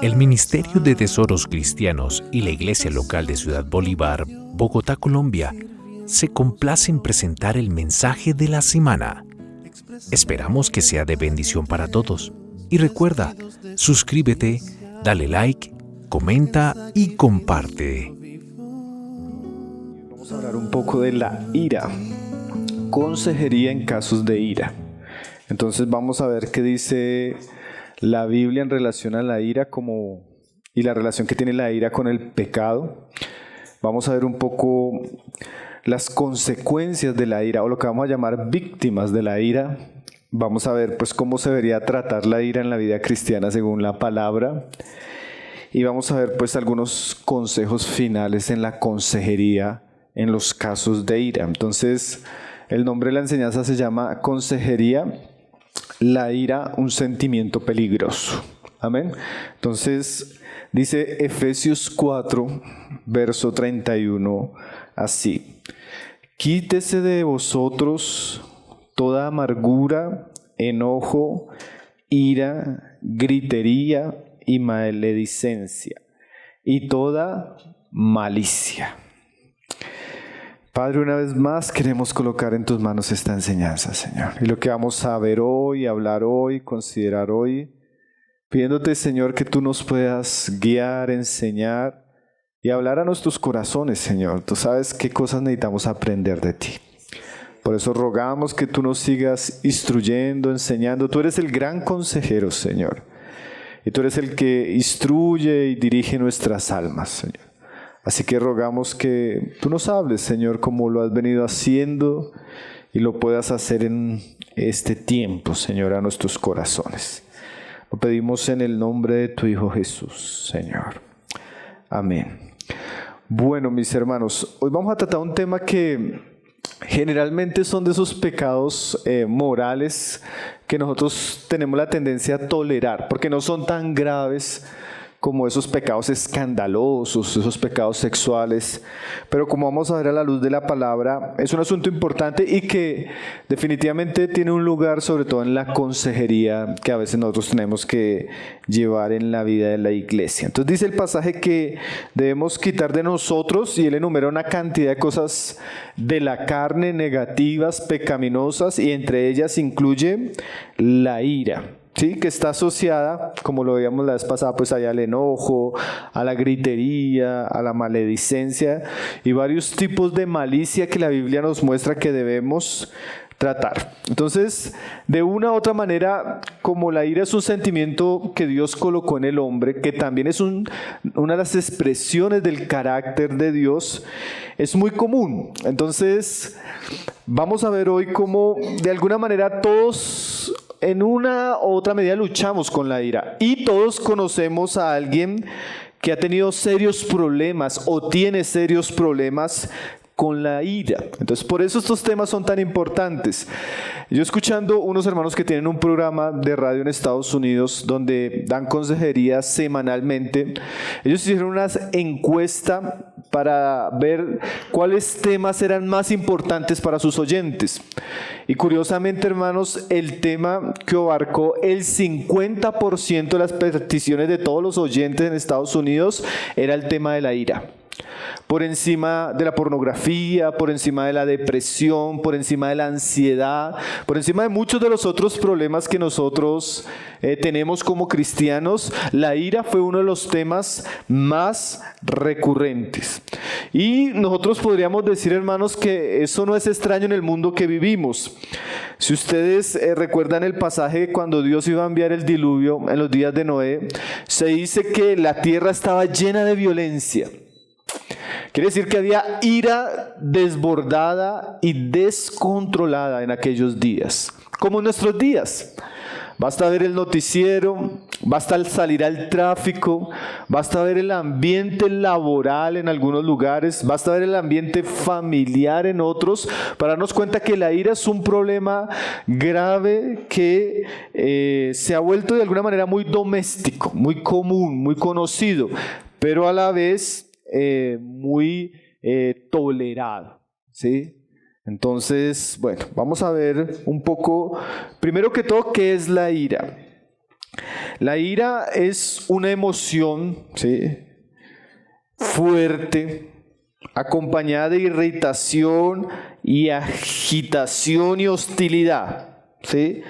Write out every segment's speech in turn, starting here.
El Ministerio de Tesoros Cristianos y la Iglesia Local de Ciudad Bolívar, Bogotá, Colombia, se complace en presentar el mensaje de la semana. Esperamos que sea de bendición para todos. Y recuerda, suscríbete, dale like, comenta y comparte. Vamos a hablar un poco de la ira. Consejería en casos de ira. Entonces vamos a ver qué dice la Biblia en relación a la ira y la relación que tiene la ira con el pecado. Vamos a ver un poco las consecuencias de la ira, o lo que vamos a llamar víctimas de la ira. Vamos a ver pues cómo se debería tratar la ira en la vida cristiana según la palabra. Y vamos a ver pues algunos consejos finales en la consejería en los casos de ira. Entonces, el nombre de la enseñanza se llama Consejería, la ira, un sentimiento peligroso. Amén. Entonces, dice Efesios 4, verso 31, así: quítese de vosotros toda amargura, enojo, ira, gritería y maledicencia, y toda malicia. Padre, una vez más queremos colocar en tus manos esta enseñanza, Señor. Y lo que vamos a ver hoy, hablar hoy, considerar hoy, pidiéndote, Señor, que tú nos puedas guiar, enseñar y hablar a nuestros corazones, Señor. Tú sabes qué cosas necesitamos aprender de ti. Por eso rogamos que tú nos sigas instruyendo, enseñando. Tú eres el gran consejero, Señor. Y tú eres el que instruye y dirige nuestras almas, Señor. Así que rogamos que tú nos hables, Señor, como lo has venido haciendo y lo puedas hacer en este tiempo, Señor, a nuestros corazones. Lo pedimos en el nombre de tu Hijo Jesús, Señor. Amén. Bueno, mis hermanos, hoy vamos a tratar un tema que generalmente son de esos pecados morales que nosotros tenemos la tendencia a tolerar, porque no son tan graves como esos pecados escandalosos, esos pecados sexuales. Pero como vamos a ver a la luz de la palabra, es un asunto importante y que definitivamente tiene un lugar, sobre todo en la consejería que a veces nosotros tenemos que llevar en la vida de la iglesia. Entonces dice el pasaje que debemos quitar de nosotros, y él enumera una cantidad de cosas de la carne negativas, pecaminosas, y entre ellas incluye la ira. Sí, que está asociada, como lo veíamos la vez pasada, pues allá al enojo, a la gritería, a la maledicencia y varios tipos de malicia que la Biblia nos muestra que debemos tratar. Entonces, de una u otra manera, como la ira es un sentimiento que Dios colocó en el hombre, que también es una de las expresiones del carácter de Dios, es muy común. Entonces, vamos a ver hoy cómo de alguna manera todos en una u otra medida luchamos con la ira, y todos conocemos a alguien que ha tenido serios problemas o tiene serios problemas con la ira. Entonces, por eso estos temas son tan importantes. Yo escuchando unos hermanos que tienen un programa de radio en Estados Unidos donde dan consejería semanalmente, ellos hicieron una encuesta para ver cuáles temas eran más importantes para sus oyentes. Y curiosamente, hermanos, el tema que abarcó el 50% de las peticiones de todos los oyentes en Estados Unidos era el tema de la ira. Por encima de la pornografía, por encima de la depresión, por encima de la ansiedad, por encima de muchos de los otros problemas que nosotros tenemos como cristianos, la ira fue uno de los temas más recurrentes. Y nosotros podríamos decir, hermanos, que eso no es extraño en el mundo que vivimos. Si ustedes recuerdan el pasaje cuando Dios iba a enviar el diluvio en los días de Noé, se dice que la tierra estaba llena de violencia. Quiere decir que había ira desbordada y descontrolada en aquellos días, como en nuestros días. Basta ver el noticiero, basta salir al tráfico, basta ver el ambiente laboral en algunos lugares, basta ver el ambiente familiar en otros, para darnos cuenta que la ira es un problema grave que se ha vuelto de alguna manera muy doméstico, muy común, muy conocido, pero a la vez muy tolerado, ¿sí? Entonces, bueno, vamos a ver un poco, primero que todo, ¿qué es la ira? La ira es una emoción, ¿sí?, fuerte, acompañada de irritación y agitación y hostilidad. ¿Sí?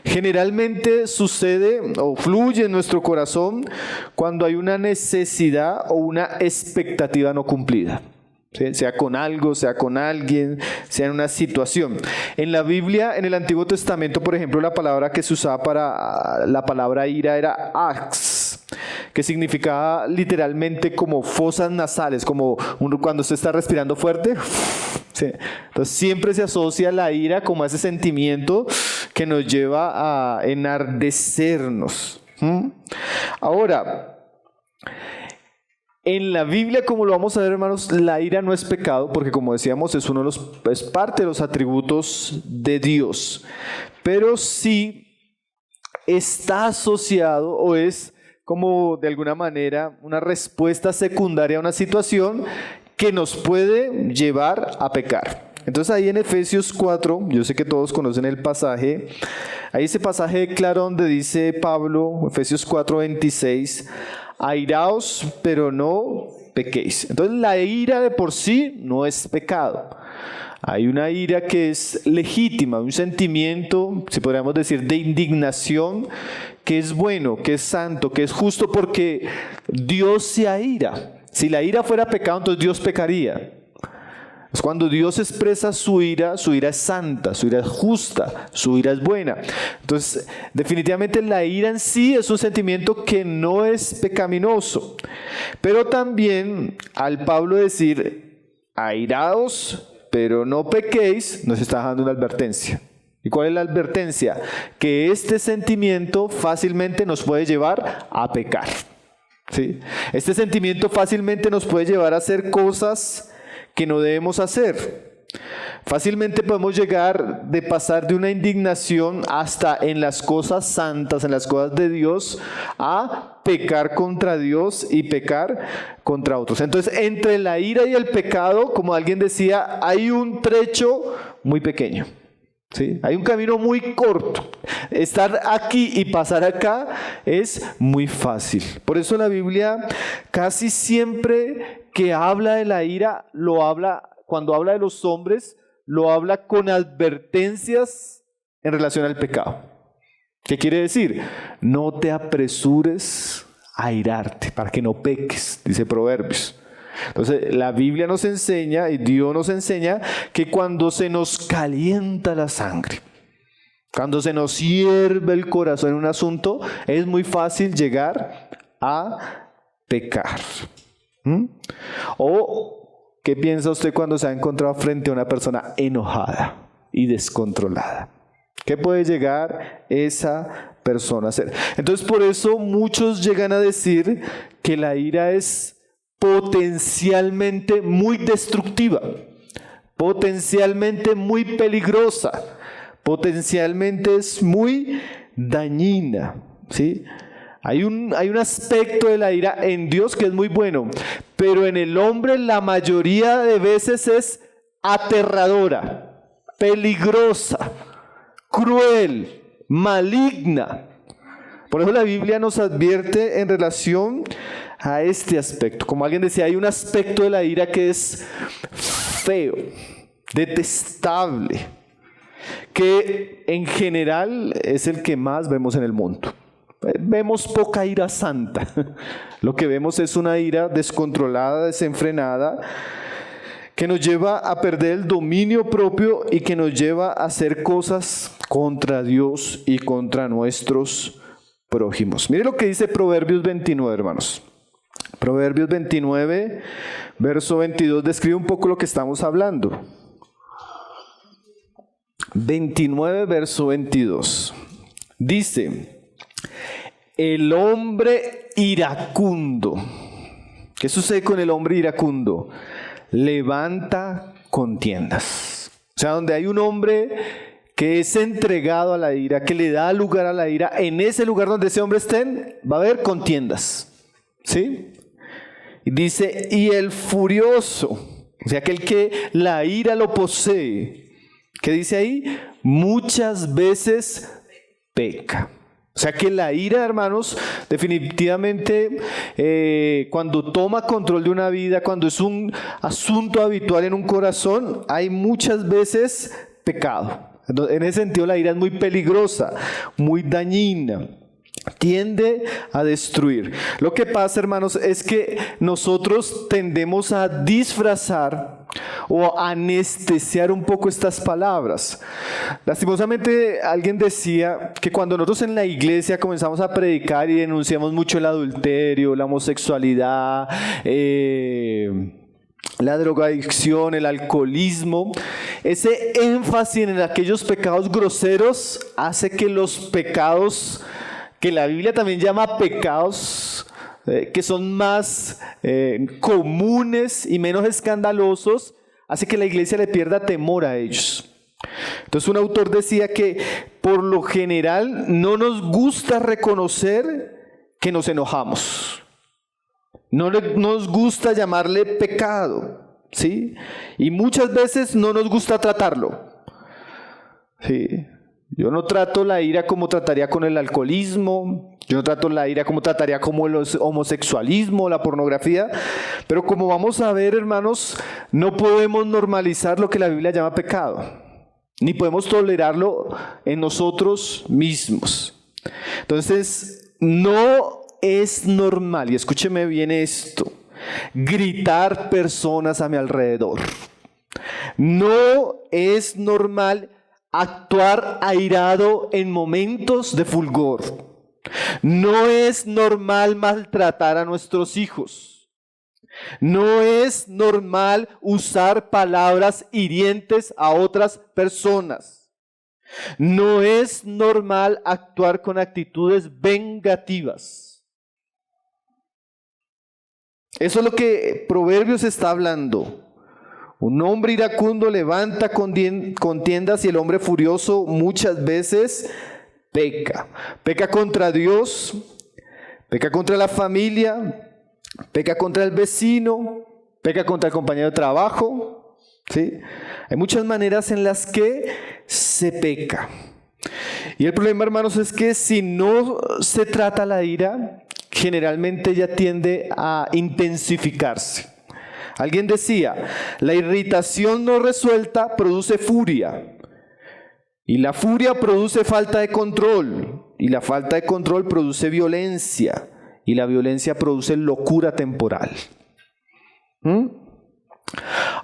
Generalmente sucede o fluye en nuestro corazón cuando hay una necesidad o una expectativa no cumplida. ¿Sí? Sea con algo, sea con alguien, sea en una situación. En la Biblia, en el Antiguo Testamento, por ejemplo, la palabra que se usaba para la palabra ira era ax, que significaba literalmente como fosas nasales, como cuando usted está respirando fuerte. Sí. Entonces siempre se asocia la ira como a ese sentimiento que nos lleva a enardecernos. Ahora, en la Biblia, como lo vamos a ver, hermanos, la ira no es pecado, porque como decíamos, es parte de los atributos de Dios, pero sí está asociado o es como de alguna manera una respuesta secundaria a una situación que nos puede llevar a pecar. Entonces ahí en Efesios 4, yo sé que todos conocen el pasaje, hay ese pasaje claro donde dice Pablo, Efesios 4:26, airaos, pero no pequéis. Entonces la ira de por sí no es pecado. Hay una ira que es legítima, un sentimiento, si podríamos decir, de indignación, que es bueno, que es santo, que es justo, porque Dios se aira. Si la ira fuera pecado, entonces Dios pecaría. Es cuando Dios expresa su ira es santa, su ira es justa, su ira es buena. Entonces, definitivamente la ira en sí es un sentimiento que no es pecaminoso. Pero también al Pablo decir, airaos, pero no pequéis, nos está dando una advertencia. ¿Y cuál es la advertencia? Que este sentimiento fácilmente nos puede llevar a pecar. ¿Sí? Este sentimiento fácilmente nos puede llevar a hacer cosas que no debemos hacer. Fácilmente podemos llegar de pasar de una indignación hasta en las cosas santas, en las cosas de Dios, a pecar contra Dios y pecar contra otros. Entonces, entre la ira y el pecado, como alguien decía, hay un trecho muy pequeño. ¿Sí? Hay un camino muy corto. Estar aquí y pasar acá es muy fácil. Por eso la Biblia casi siempre que habla de la ira, cuando habla de los hombres, lo habla con advertencias en relación al pecado. ¿Qué quiere decir? No te apresures a irarte para que no peques, dice Proverbios. Entonces la Biblia nos enseña y Dios nos enseña que cuando se nos calienta la sangre, cuando se nos hierve el corazón en un asunto, es muy fácil llegar a pecar. ¿O qué piensa usted cuando se ha encontrado frente a una persona enojada y descontrolada? ¿Qué puede llegar esa persona a hacer? Entonces por eso muchos llegan a decir que la ira es potencialmente muy destructiva, potencialmente muy peligrosa, potencialmente es muy dañina, ¿sí? Hay un aspecto de la ira en Dios que es muy bueno, pero en el hombre la mayoría de veces es aterradora, peligrosa, cruel, maligna. Por eso la Biblia nos advierte en relación a este aspecto. Como alguien decía, hay un aspecto de la ira que es feo, detestable, que en general es el que más vemos en el mundo. Vemos poca ira santa. Lo que vemos es una ira descontrolada, desenfrenada, que nos lleva a perder el dominio propio y que nos lleva a hacer cosas contra Dios y contra nuestros prójimos. Mire lo que dice Proverbios 29, hermanos. Proverbios 29, verso 22, describe un poco lo que estamos hablando. 29, verso 22. Dice, el hombre iracundo. ¿Qué sucede con el hombre iracundo? Levanta contiendas. O sea, donde hay un hombre que es entregado a la ira, que le da lugar a la ira, en ese lugar donde ese hombre esté, va a haber contiendas. ¿Sí? Y dice, y el furioso, o sea, aquel que la ira lo posee, ¿qué dice ahí? Muchas veces peca. O sea que la ira, hermanos, definitivamente cuando toma control de una vida, cuando es un asunto habitual en un corazón, hay muchas veces pecado. En ese sentido la ira es muy peligrosa, muy dañina. Tiende a destruir. Lo que pasa, hermanos, es que nosotros tendemos a disfrazar o a anestesiar un poco estas palabras. Lastimosamente, alguien decía que cuando nosotros en la iglesia comenzamos a predicar y denunciamos mucho el adulterio, la homosexualidad, la drogadicción, el alcoholismo, ese énfasis en aquellos pecados groseros hace que los pecados que la Biblia también llama pecados, que son más comunes y menos escandalosos, hace que la iglesia le pierda temor a ellos. Entonces un autor decía que por lo general no nos gusta reconocer que nos enojamos. No nos gusta llamarle pecado, ¿sí? Y muchas veces no nos gusta tratarlo, ¿sí? Yo no trato la ira como trataría con el alcoholismo, yo no trato la ira como trataría como el homosexualismo, la pornografía, pero como vamos a ver, hermanos, no podemos normalizar lo que la Biblia llama pecado, ni podemos tolerarlo en nosotros mismos. Entonces, no es normal, y escúcheme bien esto, gritar personas a mi alrededor. No es normal actuar airado en momentos de fulgor. No es normal maltratar a nuestros hijos. No es normal usar palabras hirientes a otras personas. No es normal actuar con actitudes vengativas. Eso es lo que Proverbios está hablando. Un hombre iracundo levanta contiendas y el hombre furioso muchas veces peca. Peca contra Dios, peca contra la familia, peca contra el vecino, peca contra el compañero de trabajo, ¿sí? Hay muchas maneras en las que se peca. Y el problema, hermanos, es que si no se trata la ira, generalmente ella tiende a intensificarse. Alguien decía, la irritación no resuelta produce furia, y la furia produce falta de control, y la falta de control produce violencia, y la violencia produce locura temporal.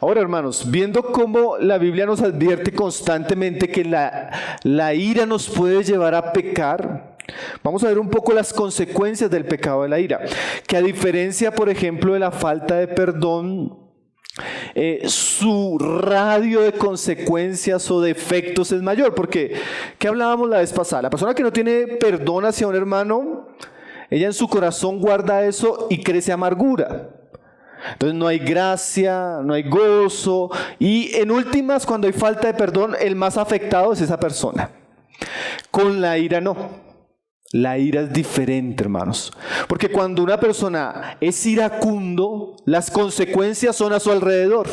Ahora, hermanos, viendo cómo la Biblia nos advierte constantemente que la ira nos puede llevar a pecar, vamos a ver un poco las consecuencias del pecado de la ira, que a diferencia, por ejemplo, de la falta de perdón, su radio de consecuencias o de efectos es mayor, porque, ¿qué hablábamos la vez pasada? La persona que no tiene perdón hacia un hermano, ella en su corazón guarda eso y crece amargura. Entonces no hay gracia, no hay gozo, y en últimas, cuando hay falta de perdón, el más afectado es esa persona. Con la ira no. La ira es diferente, hermanos, porque cuando una persona es iracundo, las consecuencias son a su alrededor,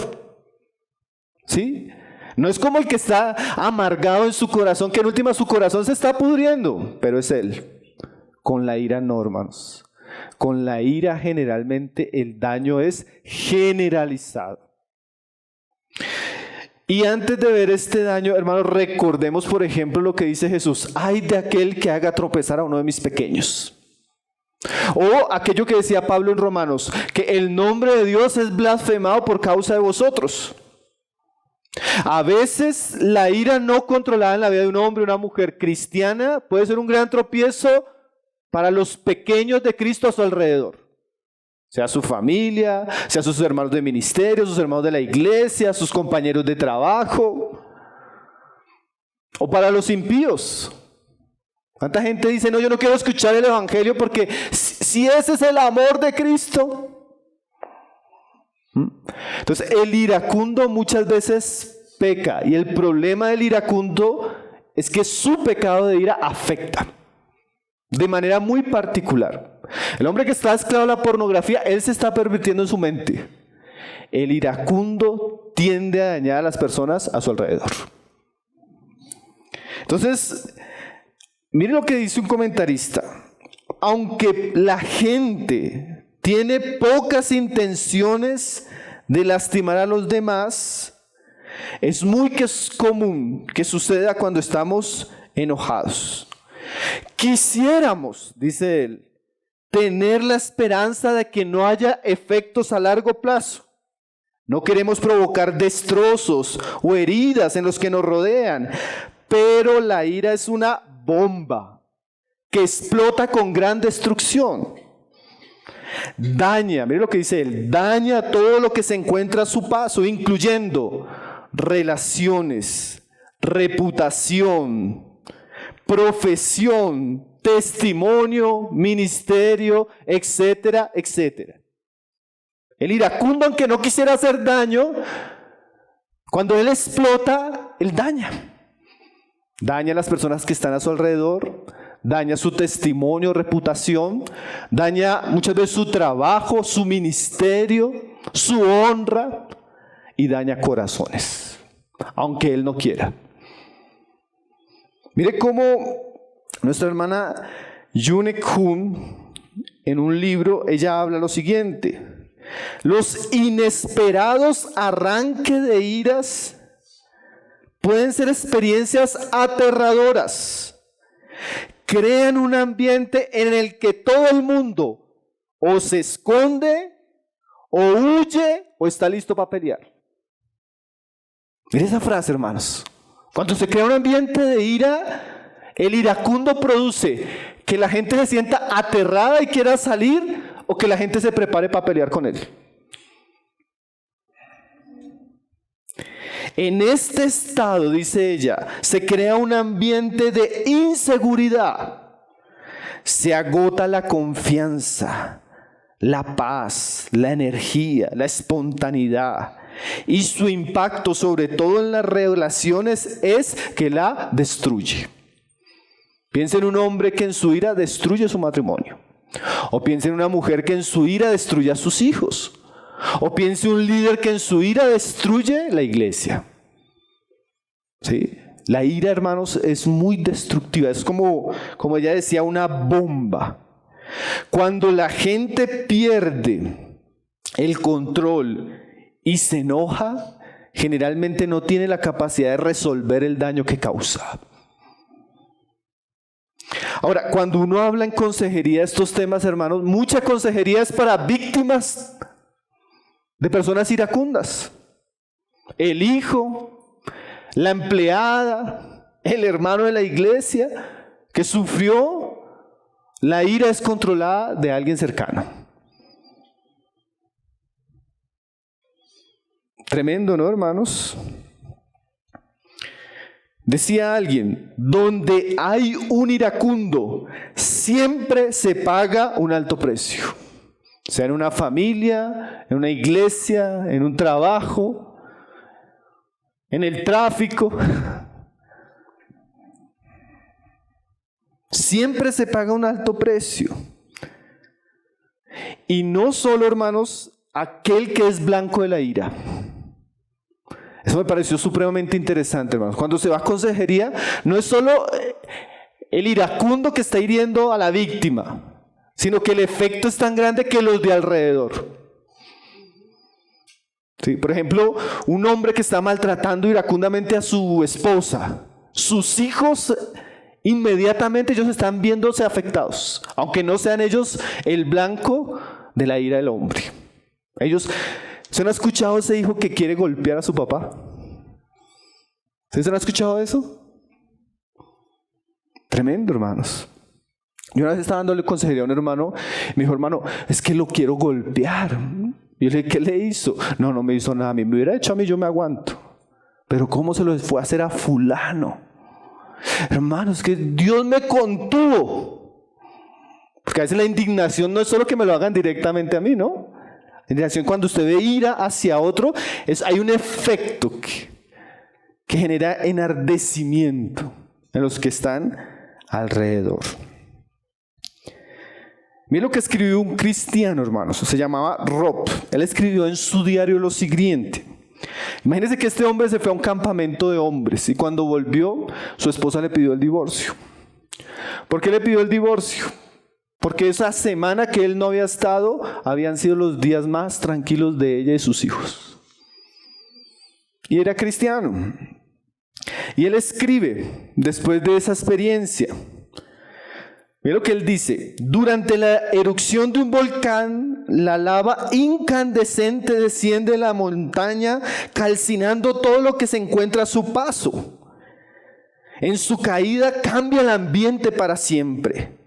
¿sí? No es como el que está amargado en su corazón, que en última su corazón se está pudriendo, pero es él. Con la ira no, hermanos. Con la ira generalmente el daño es generalizado. Y antes de ver este daño, hermanos, recordemos, por ejemplo, lo que dice Jesús: ay de aquel que haga tropezar a uno de mis pequeños. O aquello que decía Pablo en Romanos, que el nombre de Dios es blasfemado por causa de vosotros. A veces la ira no controlada en la vida de un hombre o una mujer cristiana puede ser un gran tropiezo para los pequeños de Cristo a su alrededor. Sea su familia, sea sus hermanos de ministerio, sus hermanos de la iglesia, sus compañeros de trabajo. O para los impíos. ¿Cuánta gente dice, no, yo no quiero escuchar el evangelio porque si ese es el amor de Cristo? Entonces el iracundo muchas veces peca, y el problema del iracundo es que su pecado de ira afecta de manera muy particular. El hombre que está esclavo a la pornografía, él se está pervirtiendo en su mente. El iracundo tiende a dañar a las personas a su alrededor. Entonces, Mire lo que dice un comentarista. Aunque la gente tiene pocas intenciones de lastimar a los demás, es muy común que suceda cuando estamos enojados. Quisiéramos, dice él, tener la esperanza de que no haya efectos a largo plazo. No queremos provocar destrozos o heridas en los que nos rodean, pero la ira es una bomba que explota con gran destrucción. Daña, mire lo que dice él, daña todo lo que se encuentra a su paso, incluyendo relaciones, reputación, profesión, testimonio, ministerio, etcétera, etcétera. El iracundo, aunque no quisiera hacer daño, cuando él explota, él daña. Daña a las personas que están a su alrededor, daña su testimonio, reputación, daña muchas veces su trabajo, su ministerio, su honra y daña corazones, aunque él no quiera. Mire cómo nuestra hermana Yune Kun, en un libro, ella habla lo siguiente: los inesperados arranques de iras pueden ser experiencias aterradoras. Crean un ambiente en el que todo el mundo o se esconde, o huye, o está listo para pelear. Mire esa frase, hermanos. Cuando se crea un ambiente de ira, el iracundo produce que la gente se sienta aterrada y quiera salir, o que la gente se prepare para pelear con él. En este estado, dice ella, se crea un ambiente de inseguridad. Se agota la confianza, la paz, la energía, la espontaneidad. Y su impacto, sobre todo en las relaciones, es que la destruye. Piensa en un hombre que en su ira destruye su matrimonio. O piensa en una mujer que en su ira destruye a sus hijos. O piense un líder que en su ira destruye la iglesia. ¿Sí? La ira, hermanos, es muy destructiva. Es como ella decía, una bomba. Cuando la gente pierde el control y se enoja, generalmente no tiene la capacidad de resolver el daño que causa. Ahora, cuando uno habla en consejería de estos temas, hermanos, mucha consejería es para víctimas de personas iracundas. El hijo, la empleada, el hermano de la iglesia que sufrió la ira descontrolada de alguien cercano. Tremendo, ¿no, hermanos? Decía alguien, donde hay un iracundo, siempre se paga un alto precio. Sea en una familia, en una iglesia, en un trabajo, en el tráfico. Siempre se paga un alto precio. Y no solo, hermanos, aquel que es blanco de la ira. Eso me pareció supremamente interesante, hermanos. Cuando se va a consejería, no es solo el iracundo que está hiriendo a la víctima, sino que el efecto es tan grande que los de alrededor. Sí, por ejemplo, un hombre que está maltratando iracundamente a su esposa, sus hijos inmediatamente ellos están viéndose afectados, aunque no sean ellos el blanco de la ira del hombre. Ellos, ¿se han escuchado ese hijo que quiere golpear a su papá? ¿Se han escuchado eso? Tremendo, hermanos. Yo una vez estaba dándole consejería a un hermano, me dijo, hermano, es que lo quiero golpear. Y yo le dije, ¿qué le hizo? No me hizo nada. A mí me hubiera hecho a mí, yo me aguanto. Pero ¿cómo se lo fue a hacer a fulano? Hermanos, que Dios me contuvo. Porque a veces la indignación no es solo que me lo hagan directamente a mí, ¿no? La indignación, cuando usted ve ira hacia otro, hay un efecto que genera enardecimiento en los que están alrededor. Miren lo que escribió un cristiano, hermanos, se llamaba Rob. Él escribió en su diario lo siguiente. Imagínense que este hombre se fue a un campamento de hombres y cuando volvió, su esposa le pidió el divorcio. ¿Por qué le pidió el divorcio? Porque esa semana que él no había estado, habían sido los días más tranquilos de ella y sus hijos. Y era cristiano. Y él escribe, después de esa experiencia, mira lo que él dice: durante la erupción de un volcán, la lava incandescente desciende de la montaña, calcinando todo lo que se encuentra a su paso. En su caída cambia el ambiente para siempre.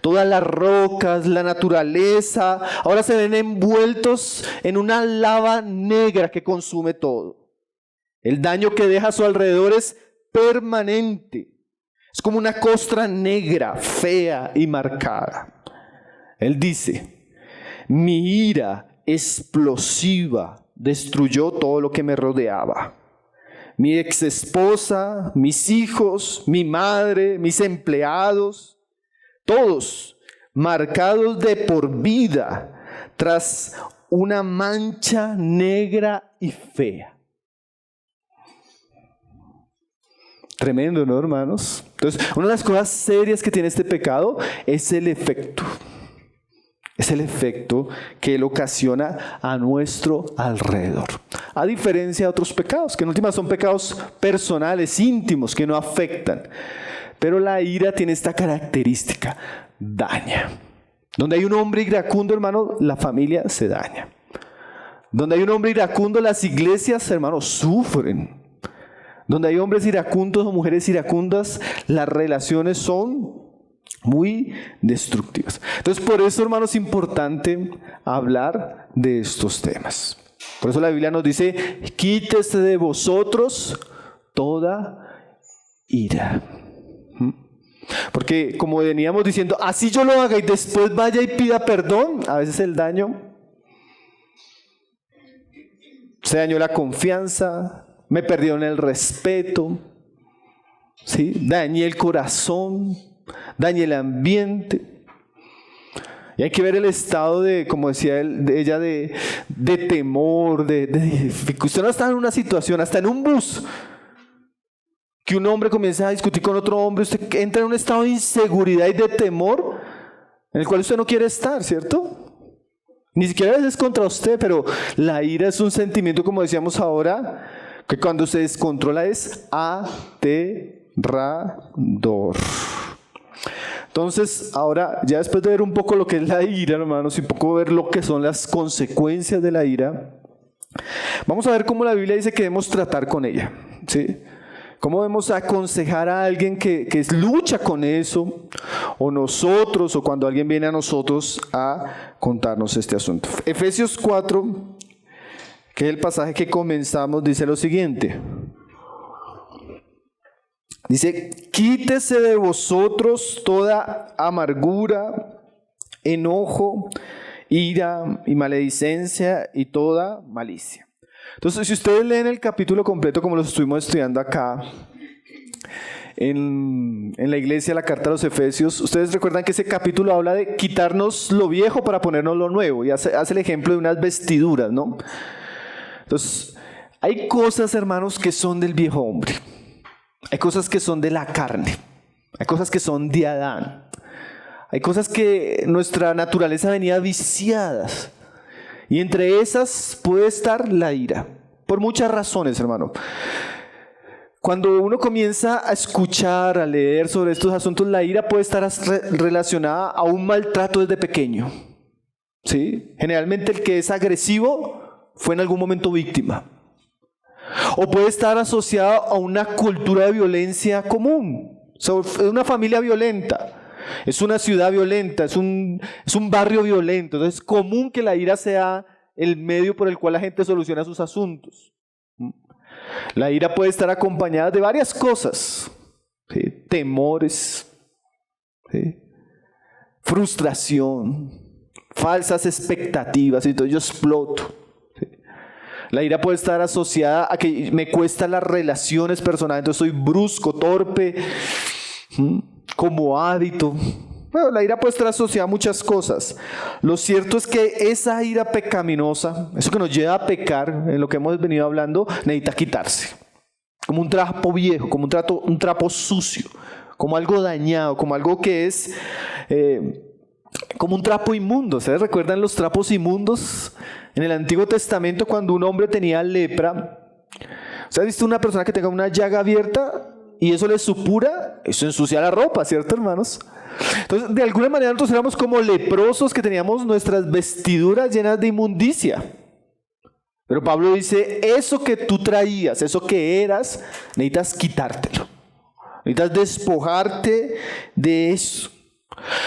Todas las rocas, la naturaleza, ahora se ven envueltos en una lava negra que consume todo. El daño que deja a su alrededor es permanente. Es como una costra negra, fea y marcada. Él dice: mi ira explosiva destruyó todo lo que me rodeaba. Mi ex esposa, mis hijos, mi madre, mis empleados, todos marcados de por vida tras una mancha negra y fea. Tremendo, ¿no, hermanos? Entonces, una de las cosas serias que tiene este pecado es el efecto. Es el efecto que él ocasiona a nuestro alrededor. A diferencia de otros pecados, que en última son pecados personales, íntimos, que no afectan. Pero la ira tiene esta característica: daña. Donde hay un hombre iracundo, hermano, la familia se daña. Donde hay un hombre iracundo, las iglesias, hermanos, sufren. Donde hay hombres iracundos o mujeres iracundas, las relaciones son muy destructivas. Entonces, por eso, hermanos, es importante hablar de estos temas. Por eso la Biblia nos dice: quítese de vosotros toda ira. Porque, como veníamos diciendo, así yo lo haga y después vaya y pida perdón, a veces el daño se dañó la confianza, me perdieron el respeto, ¿sí? Dañé el corazón, dañé el ambiente. Y hay que ver el estado de, como decía ella, de temor, de usted no está en una situación, hasta en un bus, que un hombre comienza a discutir con otro hombre, usted entra en un estado de inseguridad y de temor en el cual usted no quiere estar, ¿cierto? Ni siquiera a veces contra usted, pero la ira es un sentimiento, como decíamos ahora, que cuando se descontrola es aterrador. Entonces, ahora, ya después de ver un poco lo que es la ira, hermanos, y un poco ver lo que son las consecuencias de la ira, vamos a ver cómo la Biblia dice que debemos tratar con ella, ¿sí? ¿Cómo debemos aconsejar a alguien que lucha con eso? O nosotros, o cuando alguien viene a nosotros a contarnos este asunto. Efesios 4, que es el pasaje que comenzamos, dice lo siguiente. Dice: quítese de vosotros toda amargura, enojo, ira y maledicencia y toda malicia. Entonces, si ustedes leen el capítulo completo, como lo estuvimos estudiando acá en la iglesia, la carta a los Efesios, ustedes recuerdan que ese capítulo habla de quitarnos lo viejo para ponernos lo nuevo, y hace el ejemplo de unas vestiduras, ¿no? Entonces, hay cosas, hermanos, que son del viejo hombre, hay cosas que son de la carne, hay cosas que son de Adán, hay cosas que nuestra naturaleza venía viciadas. Y entre esas puede estar la ira, por muchas razones, hermano. Cuando uno comienza a escuchar, a leer sobre estos asuntos, la ira puede estar relacionada a un maltrato desde pequeño, ¿sí? Generalmente el que es agresivo fue en algún momento víctima. O puede estar asociado a una cultura de violencia común, es una familia violenta. Es una ciudad violenta, es un barrio violento. Entonces es común que la ira sea el medio por el cual la gente soluciona sus asuntos. La ira puede estar acompañada de varias cosas, ¿sí? Temores, ¿sí? Frustración, falsas expectativas, y entonces yo exploto. ¿Sí? La ira puede estar asociada a que me cuestan las relaciones personales, entonces soy brusco, torpe, como hábito. Bueno, la ira puede estar asociada a muchas cosas. Lo cierto es que esa ira pecaminosa, eso que nos lleva a pecar, en lo que hemos venido hablando, necesita quitarse. Como un trapo viejo, como un trapo sucio, como algo dañado, como algo que es como un trapo inmundo. ¿Ustedes recuerdan los trapos inmundos en el Antiguo Testamento cuando un hombre tenía lepra? ¿Usted ha visto una persona que tenga una llaga abierta y eso le supura? Eso ensucia la ropa, ¿cierto, hermanos? Entonces, de alguna manera nosotros éramos como leprosos que teníamos nuestras vestiduras llenas de inmundicia. Pero Pablo dice, eso que tú traías, eso que eras, necesitas quitártelo. Necesitas despojarte de eso.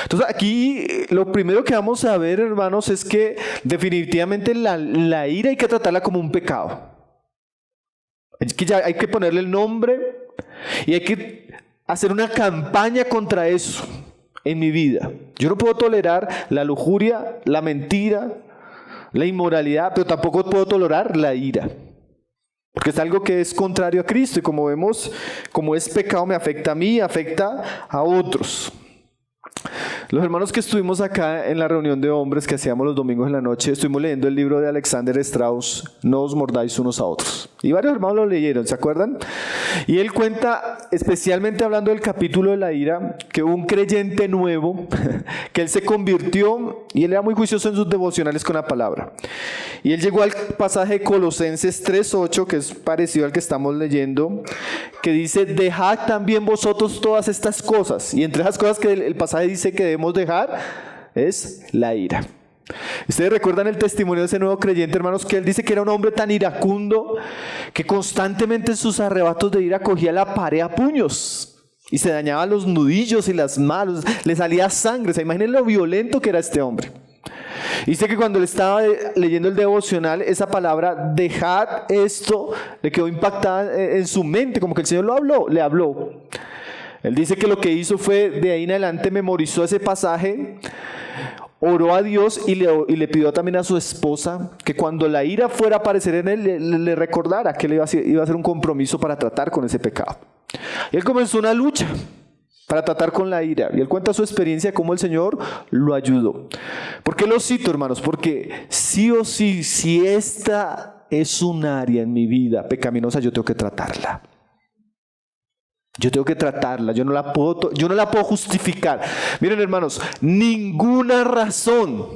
Entonces aquí lo primero que vamos a ver, hermanos, es que definitivamente la ira hay que tratarla como un pecado. Es que ya hay que ponerle el nombre y hay que hacer una campaña contra eso en mi vida. Yo no puedo tolerar la lujuria, la mentira, la inmoralidad, pero tampoco puedo tolerar la ira. Porque es algo que es contrario a Cristo y como vemos, como es pecado me afecta a mí, afecta a otros. Los hermanos que estuvimos acá en la reunión de hombres que hacíamos los domingos en la noche, estuvimos leyendo el libro de Alexander Strauss, No os mordáis unos a otros. Y varios hermanos lo leyeron, ¿se acuerdan? Y él cuenta, especialmente hablando del capítulo de la ira, que hubo un creyente nuevo, que él se convirtió y él era muy juicioso en sus devocionales con la palabra. Y él llegó al pasaje de Colosenses 3:8, que es parecido al que estamos leyendo, que dice, dejad también vosotros todas estas cosas. Y entre esas cosas que el pasaje dice que debemos dejar, es la ira. Ustedes recuerdan el testimonio de ese nuevo creyente, hermanos, que él dice que era un hombre tan iracundo que constantemente en sus arrebatos de ira cogía la pared a puños y se dañaba los nudillos y las manos, le salía sangre. ¿Se imaginen lo violento que era este hombre? Dice que cuando él estaba leyendo el devocional, esa palabra, dejad esto, le quedó impactada en su mente, como que el Señor le habló. Él dice que lo que hizo fue, de ahí en adelante memorizó ese pasaje, oró a Dios y le pidió también a su esposa que cuando la ira fuera a aparecer en él, le recordara que él iba a hacer un compromiso para tratar con ese pecado. Y él comenzó una lucha para tratar con la ira. Y él cuenta su experiencia, cómo el Señor lo ayudó. ¿Por qué lo cito, hermanos? Porque sí o sí, si esta es un área en mi vida pecaminosa, yo tengo que tratarla. Yo tengo que tratarla, yo no la puedo justificar. Miren, hermanos, ninguna razón.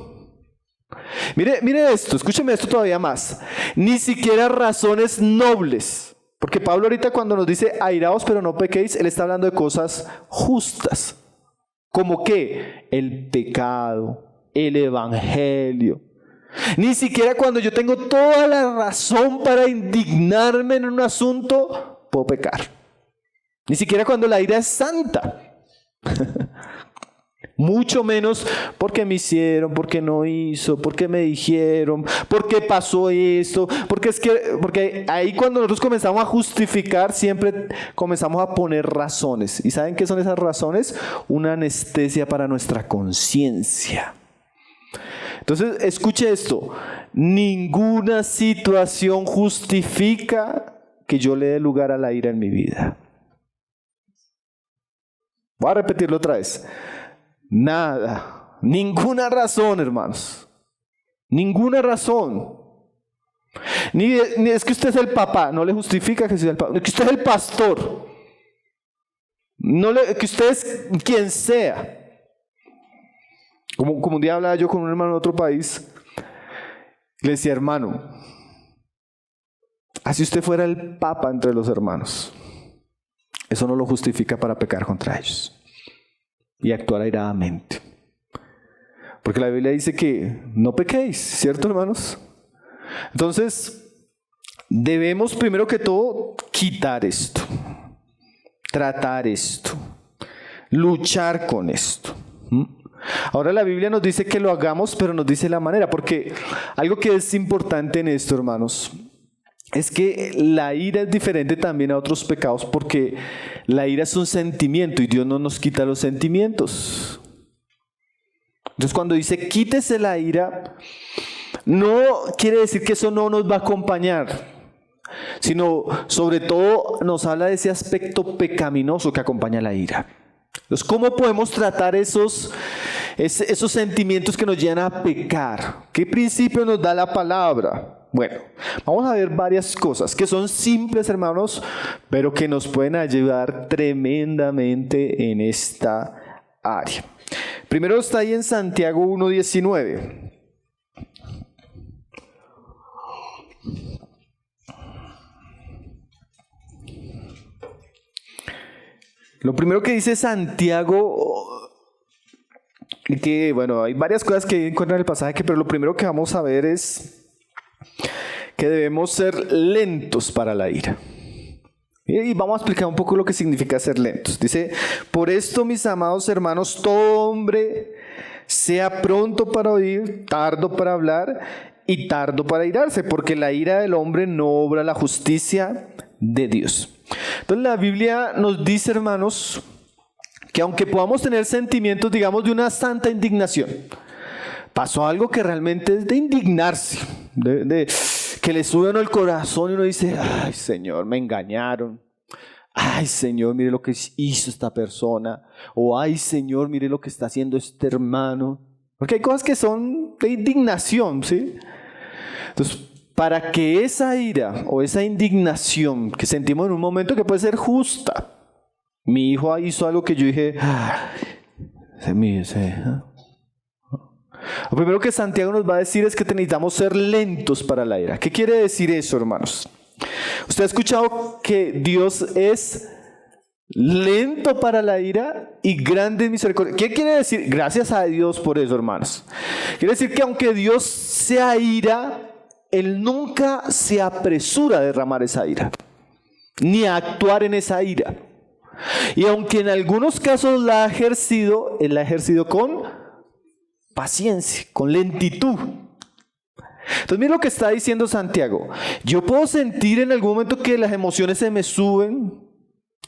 Mire esto, escúcheme esto todavía más. Ni siquiera razones nobles. Porque Pablo ahorita cuando nos dice airaos pero no pequéis, él está hablando de cosas justas. ¿Como qué? El pecado, el evangelio. Ni siquiera cuando yo tengo toda la razón para indignarme en un asunto, puedo pecar. Ni siquiera cuando la ira es santa. Mucho menos porque me hicieron, porque no hizo, porque me dijeron, porque pasó esto, porque ahí cuando nosotros comenzamos a justificar, siempre comenzamos a poner razones. ¿Y saben qué son esas razones? Una anestesia para nuestra conciencia. Entonces, escuche esto. Ninguna situación justifica que yo le dé lugar a la ira en mi vida. Voy a repetirlo otra vez. Nada, ninguna razón, hermanos. Ninguna razón. Ni es que usted es el papá, no le justifica que sea el papá. Que usted es el pastor. Que usted es quien sea. Como un día hablaba yo con un hermano de otro país, le decía, hermano, así usted fuera el papa entre los hermanos, eso no lo justifica para pecar contra ellos y actuar airadamente. Porque la Biblia dice que no pequéis, ¿cierto, hermanos? Entonces, debemos primero que todo quitar esto, tratar esto, luchar con esto. Ahora la Biblia nos dice que lo hagamos, pero nos dice la manera, porque algo que es importante en esto, hermanos, es que la ira es diferente también a otros pecados, porque la ira es un sentimiento y Dios no nos quita los sentimientos. Entonces cuando dice quítese la ira, no quiere decir que eso no nos va a acompañar, sino sobre todo nos habla de ese aspecto pecaminoso que acompaña la ira. Entonces, ¿cómo podemos tratar esos sentimientos que nos llevan a pecar? ¿Qué principio nos da la palabra? Bueno, vamos a ver varias cosas que son simples, hermanos, pero que nos pueden ayudar tremendamente en esta área. Primero está ahí en Santiago 1:19. Lo primero que dice Santiago, y que bueno, hay varias cosas que encuentran en el pasaje, pero lo primero que vamos a ver es que debemos ser lentos para la ira. Y vamos a explicar un poco lo que significa ser lentos. Dice, por esto, mis amados hermanos, todo hombre sea pronto para oír, tardo para hablar y tardo para irarse, porque la ira del hombre no obra la justicia de Dios. Entonces la Biblia nos dice, hermanos, que aunque podamos tener sentimientos, digamos, de una santa indignación, pasó algo que realmente es de indignarse, que le sube a uno el corazón y uno dice, ay Señor, me engañaron. Ay Señor, mire lo que hizo esta persona. O ay Señor, mire lo que está haciendo este hermano. Porque hay cosas que son de indignación, ¿sí? Entonces, para que esa ira o esa indignación que sentimos en un momento que puede ser justa. Mi hijo hizo algo que yo dije, lo primero que Santiago nos va a decir es que necesitamos ser lentos para la ira. ¿Qué quiere decir eso, hermanos? Usted ha escuchado que Dios es lento para la ira y grande en misericordia. ¿Qué quiere decir? Gracias a Dios por eso, hermanos. Quiere decir que aunque Dios sea ira, Él nunca se apresura a derramar esa ira, ni a actuar en esa ira. Y aunque en algunos casos la ha ejercido, Él la ha ejercido con paciencia, con lentitud. Entonces mira lo que está diciendo Santiago. Yo puedo sentir en algún momento que las emociones se me suben,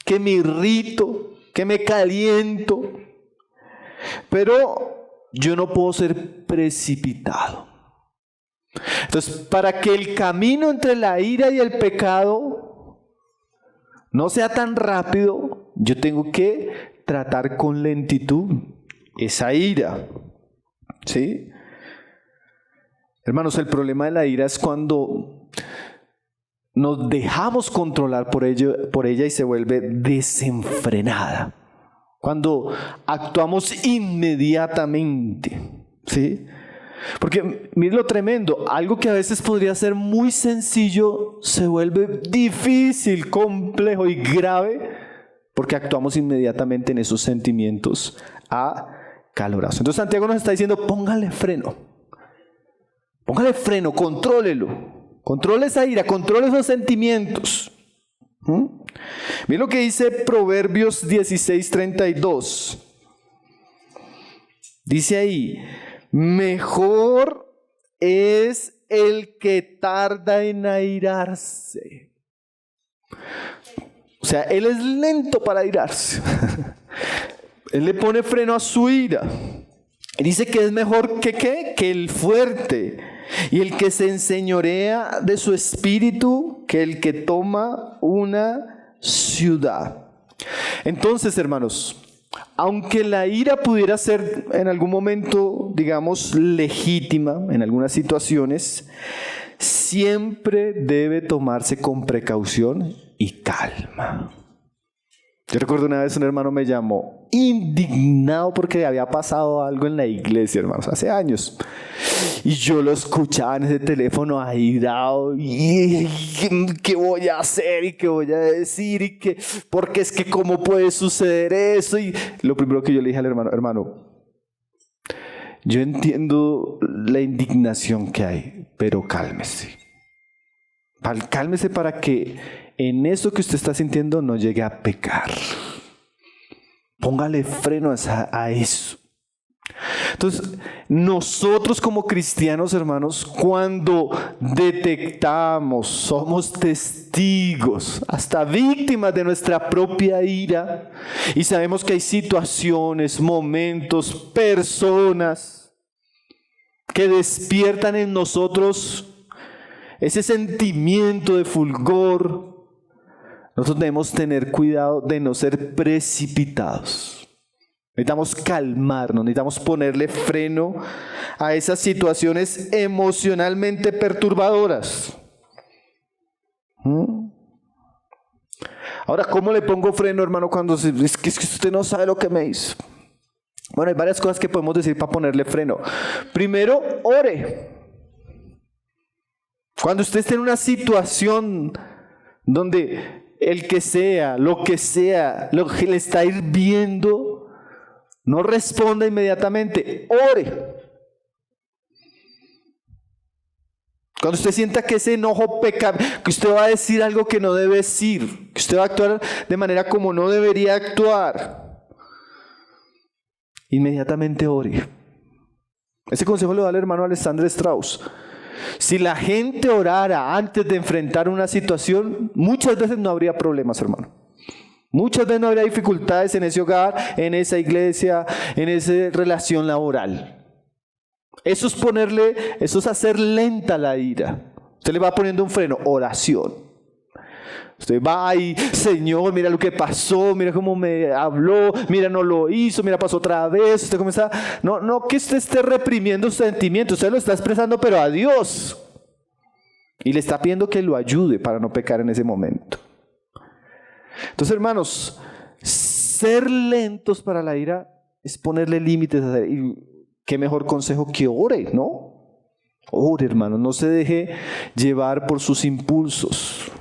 que me irrito, que me caliento, pero yo no puedo ser precipitado. Entonces, para que el camino entre la ira y el pecado no sea tan rápido, yo tengo que tratar con lentitud esa ira. ¿Sí? Hermanos, el problema de la ira es cuando nos dejamos controlar por ella y se vuelve desenfrenada. Cuando actuamos inmediatamente, ¿sí? Porque miren lo tremendo, algo que a veces podría ser muy sencillo se vuelve difícil, complejo y grave porque actuamos inmediatamente en esos sentimientos acalorados. Entonces Santiago nos está diciendo, póngale freno, controle esa ira, controle esos sentimientos. Miren lo que dice Proverbios 16:32. Dice ahí, mejor es el que tarda en airarse. O sea, él es lento para airarse. Él le pone freno a su ira. Dice que es mejor que el fuerte y el que se enseñorea de su espíritu que el que toma una ciudad. Entonces, hermanos, aunque la ira pudiera ser en algún momento, digamos, legítima en algunas situaciones, siempre debe tomarse con precaución y calma. Yo recuerdo una vez un hermano me llamó indignado porque había pasado algo en la iglesia, hermanos, hace años. Y yo lo escuchaba en ese teléfono airado. Y ¿qué voy a hacer? ¿Y qué voy a decir? ¿Y qué? Porque es que ¿cómo puede suceder eso? Y lo primero que yo le dije al hermano, yo entiendo la indignación que hay, pero cálmese. Cálmese para que en eso que usted está sintiendo no llegue a pecar. Póngale freno a eso. Entonces, nosotros como cristianos, hermanos, cuando detectamos, somos testigos, hasta víctimas de nuestra propia ira, y sabemos que hay situaciones, momentos, personas que despiertan en nosotros ese sentimiento de fulgor, nosotros debemos tener cuidado de no ser precipitados. Necesitamos calmarnos, necesitamos ponerle freno a esas situaciones emocionalmente perturbadoras. Ahora, ¿cómo le pongo freno, hermano, cuando es que usted no sabe lo que me hizo? Bueno, hay varias cosas que podemos decir para ponerle freno. Primero, ore. Cuando usted esté en una situación donde el que sea, lo que le está hirviendo, no responda inmediatamente, ore. Cuando usted sienta que ese enojo peca, que usted va a decir algo que no debe decir, que usted va a actuar de manera como no debería actuar, inmediatamente ore. Ese consejo lo da el hermano Alexander Strauss. Si la gente orara antes de enfrentar una situación, muchas veces no habría problemas, hermano. Muchas veces no habría dificultades en ese hogar, en esa iglesia, en esa relación laboral. Eso es hacer lenta la ira. Usted le va poniendo un freno, oración. Usted va ahí, Señor, mira lo que pasó, mira cómo me habló, mira no lo hizo, mira pasó otra vez. Usted comienza, no que usted esté reprimiendo sus sentimientos, usted lo está expresando, pero a Dios. Y le está pidiendo que lo ayude para no pecar en ese momento. Entonces, hermanos, ser lentos para la ira es ponerle límites a hacer. Y qué mejor consejo que ore, ¿no? Ore, hermano, no se deje llevar por sus impulsos.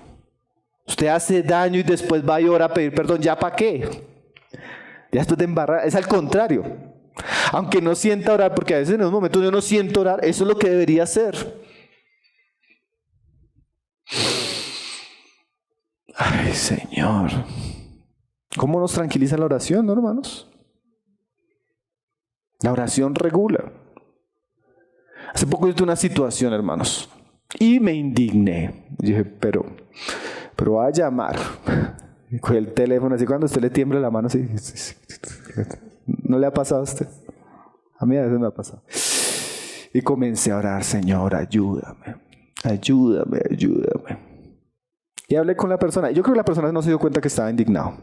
Usted hace daño y después va y ora a pedir perdón. ¿Ya para qué? Ya después de embarrar. Es al contrario. Aunque no sienta orar, porque a veces en un momento yo no siento orar, eso es lo que debería hacer. Ay, Señor. ¿Cómo nos tranquiliza la oración, no, hermanos? La oración regula. Hace poco yo tuve una situación, hermanos, y me indigné. Dije, pero va a llamar. Con el teléfono, así cuando a usted le tiembla la mano, así. ¿No le ha pasado a usted? A mí a veces me ha pasado. Y comencé a orar, Señor, ayúdame. Y hablé con la persona. Yo creo que la persona no se dio cuenta que estaba indignado,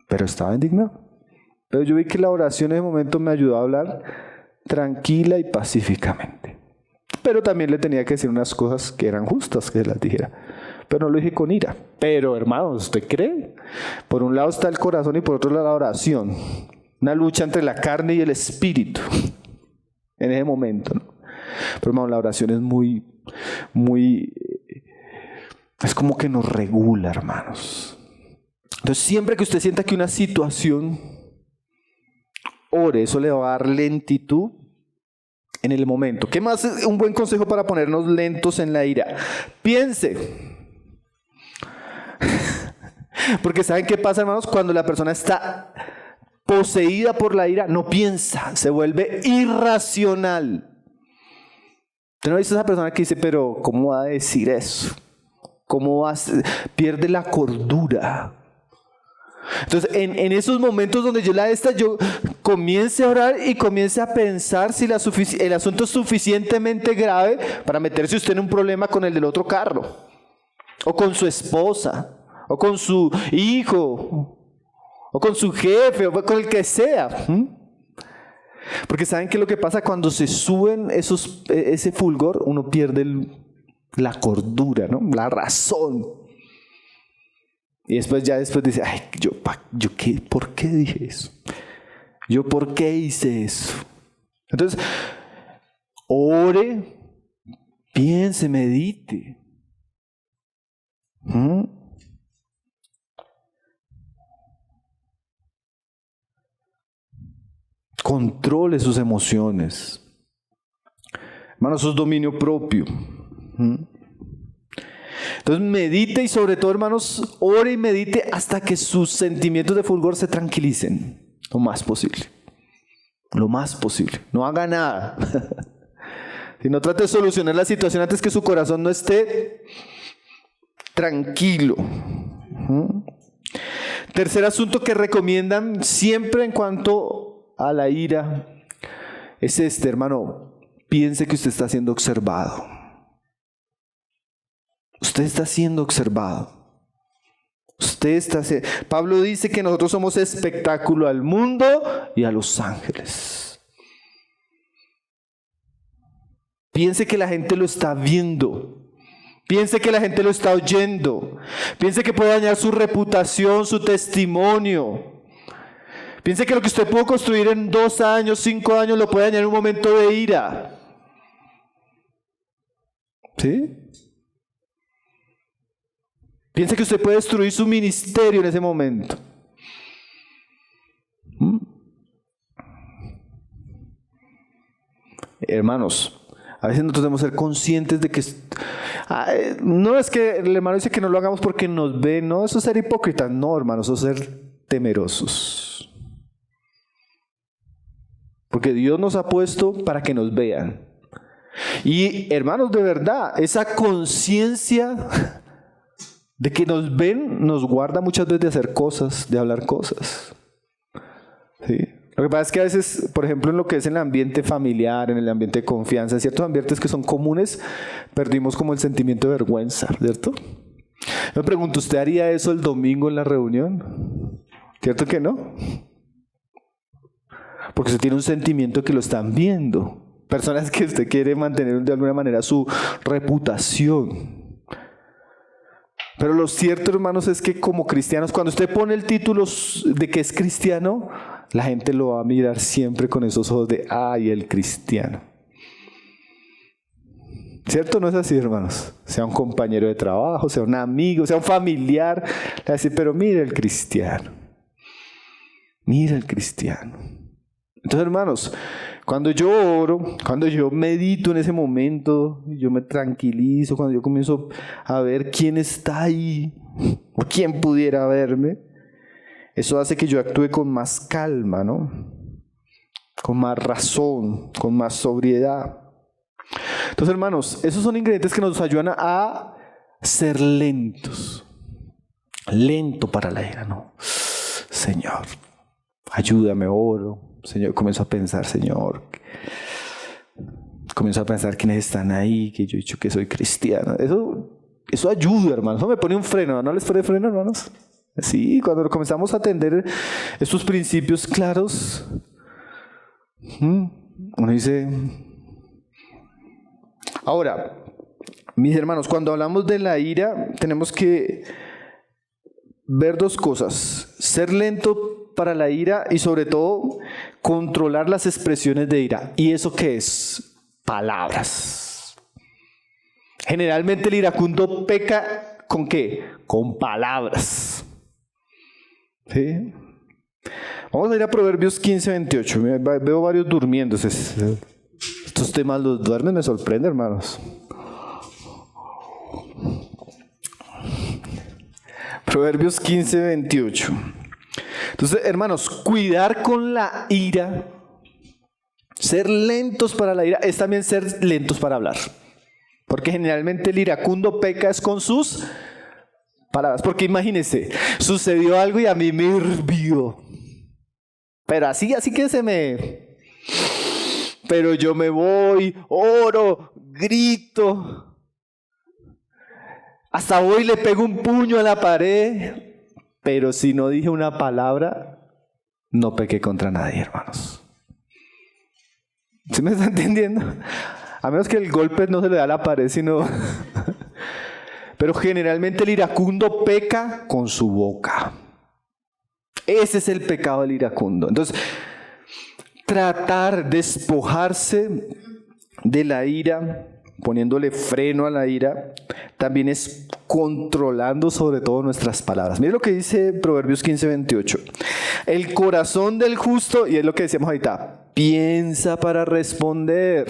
pero estaba indignado. Pero yo vi que la oración en ese momento me ayudó a hablar tranquila y pacíficamente. Pero también le tenía que decir unas cosas que eran justas que las dijera. Pero no lo dije con ira. Pero, hermanos, ¿usted cree? Por un lado está el corazón y por otro lado la oración. Una lucha entre la carne y el espíritu. En ese momento, ¿no? Pero, hermano, la oración es muy... Es como que nos regula, hermanos. Entonces, siempre que usted sienta que una situación, ore, eso le va a dar lentitud en el momento. ¿Qué más es un buen consejo para ponernos lentos en la ira? Piense. Porque ¿saben qué pasa, hermanos? Cuando la persona está poseída por la ira, no piensa, se vuelve irracional. ¿Usted no ha visto esa persona que dice, pero ¿cómo va a decir eso? ¿Cómo va a ser? Pierde la cordura. Entonces, en esos momentos donde yo comience a orar y comience a pensar si el asunto es suficientemente grave para meterse usted en un problema con el del otro carro, o con su esposa, o con su hijo, o con su jefe, o con el que sea. Porque ¿saben qué es lo que pasa? Cuando se suben ese fulgor, uno pierde la cordura, ¿no? La razón. Y después dice, ay, ¿por qué dije eso? ¿Yo por qué hice eso? Entonces, ore, piense, medite. Controle sus emociones. Hermano, eso es dominio propio. Entonces medite y sobre todo, hermanos, ore y medite hasta que sus sentimientos de fulgor se tranquilicen lo más posible. Lo más posible. No haga nada. Sino trate de solucionar la situación antes que su corazón no esté tranquilo. Tercer asunto que recomiendan siempre en cuanto a la ira es hermano. Piense que usted está siendo observado. Usted está siendo observado. Pablo dice que nosotros somos espectáculo al mundo y a los ángeles. Piense que la gente lo está viendo. Piense que la gente lo está oyendo. Piense que puede dañar su reputación, su testimonio. Piense que lo que usted pudo construir en 2 años, 5 años, lo puede dañar en un momento de ira. ¿Sí? Piense que usted puede destruir su ministerio en ese momento. Hermanos, a veces nosotros debemos ser conscientes de que no es que el hermano dice que no lo hagamos porque nos ve, no, eso es ser hipócritas, no, hermanos, eso es ser temerosos. Porque Dios nos ha puesto para que nos vean. Y hermanos, de verdad, esa conciencia de que nos ven nos guarda muchas veces de hacer cosas, de hablar cosas. ¿Sí? Lo que pasa es que a veces, por ejemplo, en lo que es en el ambiente familiar, en el ambiente de confianza, en ciertos ambientes que son comunes, perdimos como el sentimiento de vergüenza, ¿cierto? Me pregunto, ¿usted haría eso el domingo en la reunión? ¿Cierto que no? Porque usted tiene un sentimiento que lo están viendo. Personas que usted quiere mantener de alguna manera su reputación. Pero lo cierto, hermanos, es que como cristianos, cuando usted pone el título de que es cristiano, la gente lo va a mirar siempre con esos ojos de ¡ay, el cristiano! ¿Cierto? ¿No es así, hermanos? Sea un compañero de trabajo, sea un amigo, sea un familiar, le va a decir, pero mira el cristiano. Mira el cristiano. Entonces, hermanos, cuando yo oro, cuando yo medito en ese momento, yo me tranquilizo, cuando yo comienzo a ver quién está ahí, o quién pudiera verme, eso hace que yo actúe con más calma, ¿no? Con más razón, con más sobriedad. Entonces, hermanos, esos son ingredientes que nos ayudan a ser lentos. Lento para la ira, ¿no? Señor, ayúdame, oro. Señor, comienzo a pensar, Señor. Comienzo a pensar quiénes están ahí, que yo he dicho que soy cristiano. Eso ayuda, hermanos. Eso me pone un freno. ¿No les pone freno, hermanos? Sí, cuando comenzamos a atender estos principios claros, uno dice... Ahora, mis hermanos, cuando hablamos de la ira, tenemos que ver 2 cosas. Ser lento para la ira y sobre todo controlar las expresiones de ira. ¿Y eso qué es? Palabras. Generalmente el iracundo peca ¿con qué? Con palabras. ¿Sí? Vamos a ir a Proverbios 15:28. Veo varios durmiendo. Estos temas los duermen, me sorprende, hermanos. Proverbios 15:28. Entonces, hermanos, cuidar con la ira, ser lentos para la ira, es también ser lentos para hablar. Porque generalmente el iracundo peca es con sus palabras. Porque imagínense, sucedió algo y a mí me hirvió. Pero así que pero yo me voy, oro, grito. Hasta voy y le pego un puño a la pared. Pero si no dije una palabra, no pequé contra nadie, hermanos. ¿Sí me está entendiendo? A menos que el golpe no se le da a la pared, sino... Pero generalmente el iracundo peca con su boca. Ese es el pecado del iracundo. Entonces, tratar de despojarse de la ira, poniéndole freno a la ira, también es controlando sobre todo nuestras palabras. Mire lo que dice Proverbios 15:28. El corazón del justo, y es lo que decíamos ahorita, piensa para responder,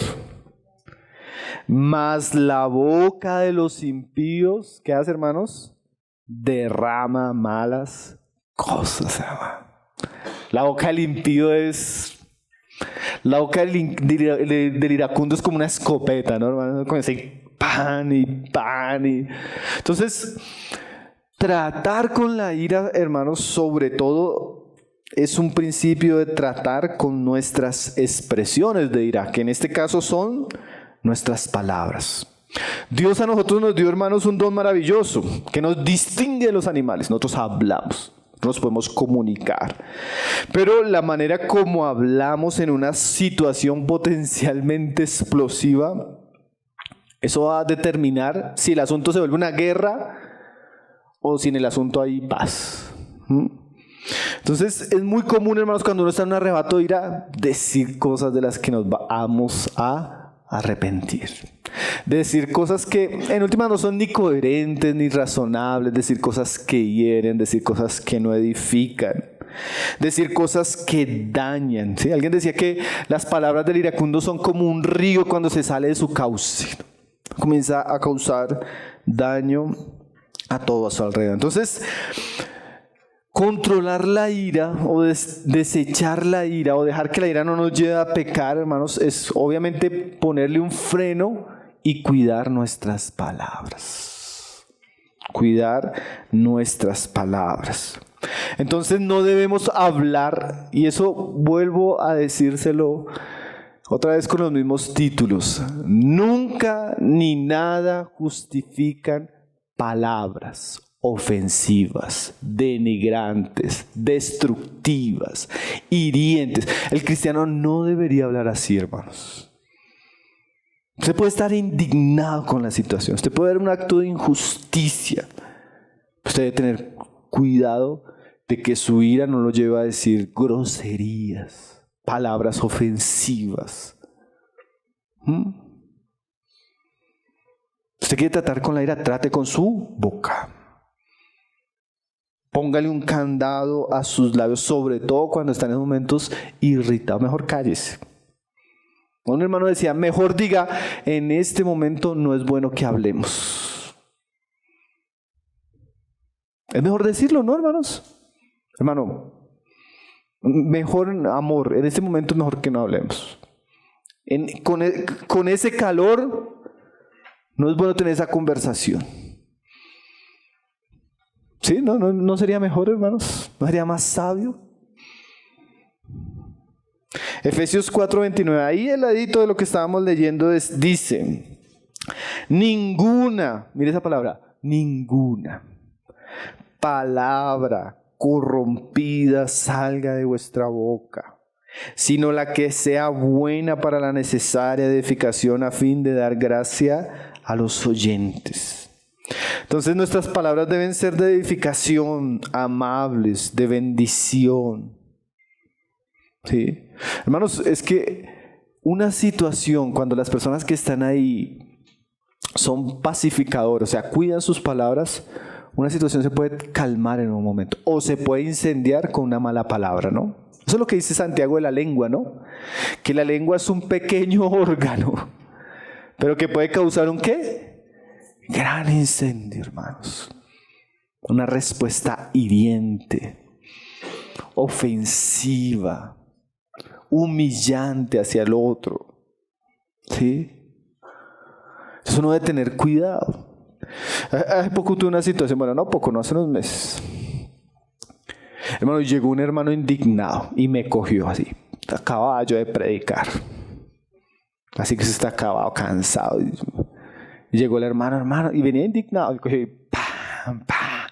mas la boca de los impíos, ¿qué hace, hermanos? Derrama malas cosas, hermano. La boca del impío es... La boca del iracundo es como una escopeta, ¿no, hermano? Con ese pan y pan y... Entonces, tratar con la ira, hermanos, sobre todo, es un principio de tratar con nuestras expresiones de ira, que en este caso son nuestras palabras. Dios a nosotros nos dio, hermanos, un don maravilloso que nos distingue de los animales. Nosotros hablamos, nos podemos comunicar. Pero la manera como hablamos en una situación potencialmente explosiva, eso va a determinar si el asunto se vuelve una guerra o si en el asunto hay paz. Entonces es muy común, hermanos, cuando uno está en un arrebato de ira, decir cosas de las que nos vamos a arrepentir. Decir cosas que en última no son ni coherentes ni razonables, decir cosas que hieren, decir cosas que no edifican, decir cosas que dañan. ¿Sí? Alguien decía que las palabras del iracundo son como un río cuando se sale de su cauce. Comienza a causar daño a todo a su alrededor. Entonces, controlar la ira o desechar la ira o dejar que la ira no nos lleve a pecar, hermanos, es obviamente ponerle un freno y cuidar nuestras palabras. Cuidar nuestras palabras. Entonces no debemos hablar, y eso vuelvo a decírselo otra vez con los mismos títulos. Nunca ni nada justifican palabras ofensivas, denigrantes, destructivas, hirientes. El cristiano no debería hablar así, hermanos. Usted puede estar indignado con la situación, usted puede ver un acto de injusticia. Usted debe tener cuidado de que su ira no lo lleve a decir groserías, palabras ofensivas. Usted quiere tratar con la ira, trate con su boca. Póngale un candado a sus labios, sobre todo cuando están en momentos irritados. Mejor cállese. Un hermano decía, mejor diga, en este momento no es bueno que hablemos. Es mejor decirlo, ¿no, hermanos? Hermano, mejor amor, en este momento es mejor que no hablemos. Con ese calor, no es bueno tener esa conversación. ¿Sí? ¿No sería mejor, hermanos? ¿No sería más sabio? Efesios 4:29, ahí el ladito de lo que estábamos leyendo dice, ninguna, mire esa palabra, ninguna palabra corrompida salga de vuestra boca, sino la que sea buena para la necesaria edificación a fin de dar gracia a los oyentes. Entonces nuestras palabras deben ser de edificación, amables, de bendición. ¿Sí? Hermanos, es que una situación cuando las personas que están ahí son pacificadores, o sea, cuidan sus palabras, una situación se puede calmar en un momento o se puede incendiar con una mala palabra, ¿no? Eso es lo que dice Santiago de la lengua, ¿no? Que la lengua es un pequeño órgano, pero que puede causar ¿un qué? Gran incendio, hermanos. Una respuesta hiriente, ofensiva, humillante hacia el otro. ¿Sí? Eso uno debe tener cuidado. Hace poco tuve una situación, bueno, no poco, no hace unos meses. Hermano, llegó un hermano indignado y me cogió así. Acababa yo de predicar. Así que se está acabado, cansado. Y llegó el hermano, y venía indignado. Y cogió y ¡pam, pam!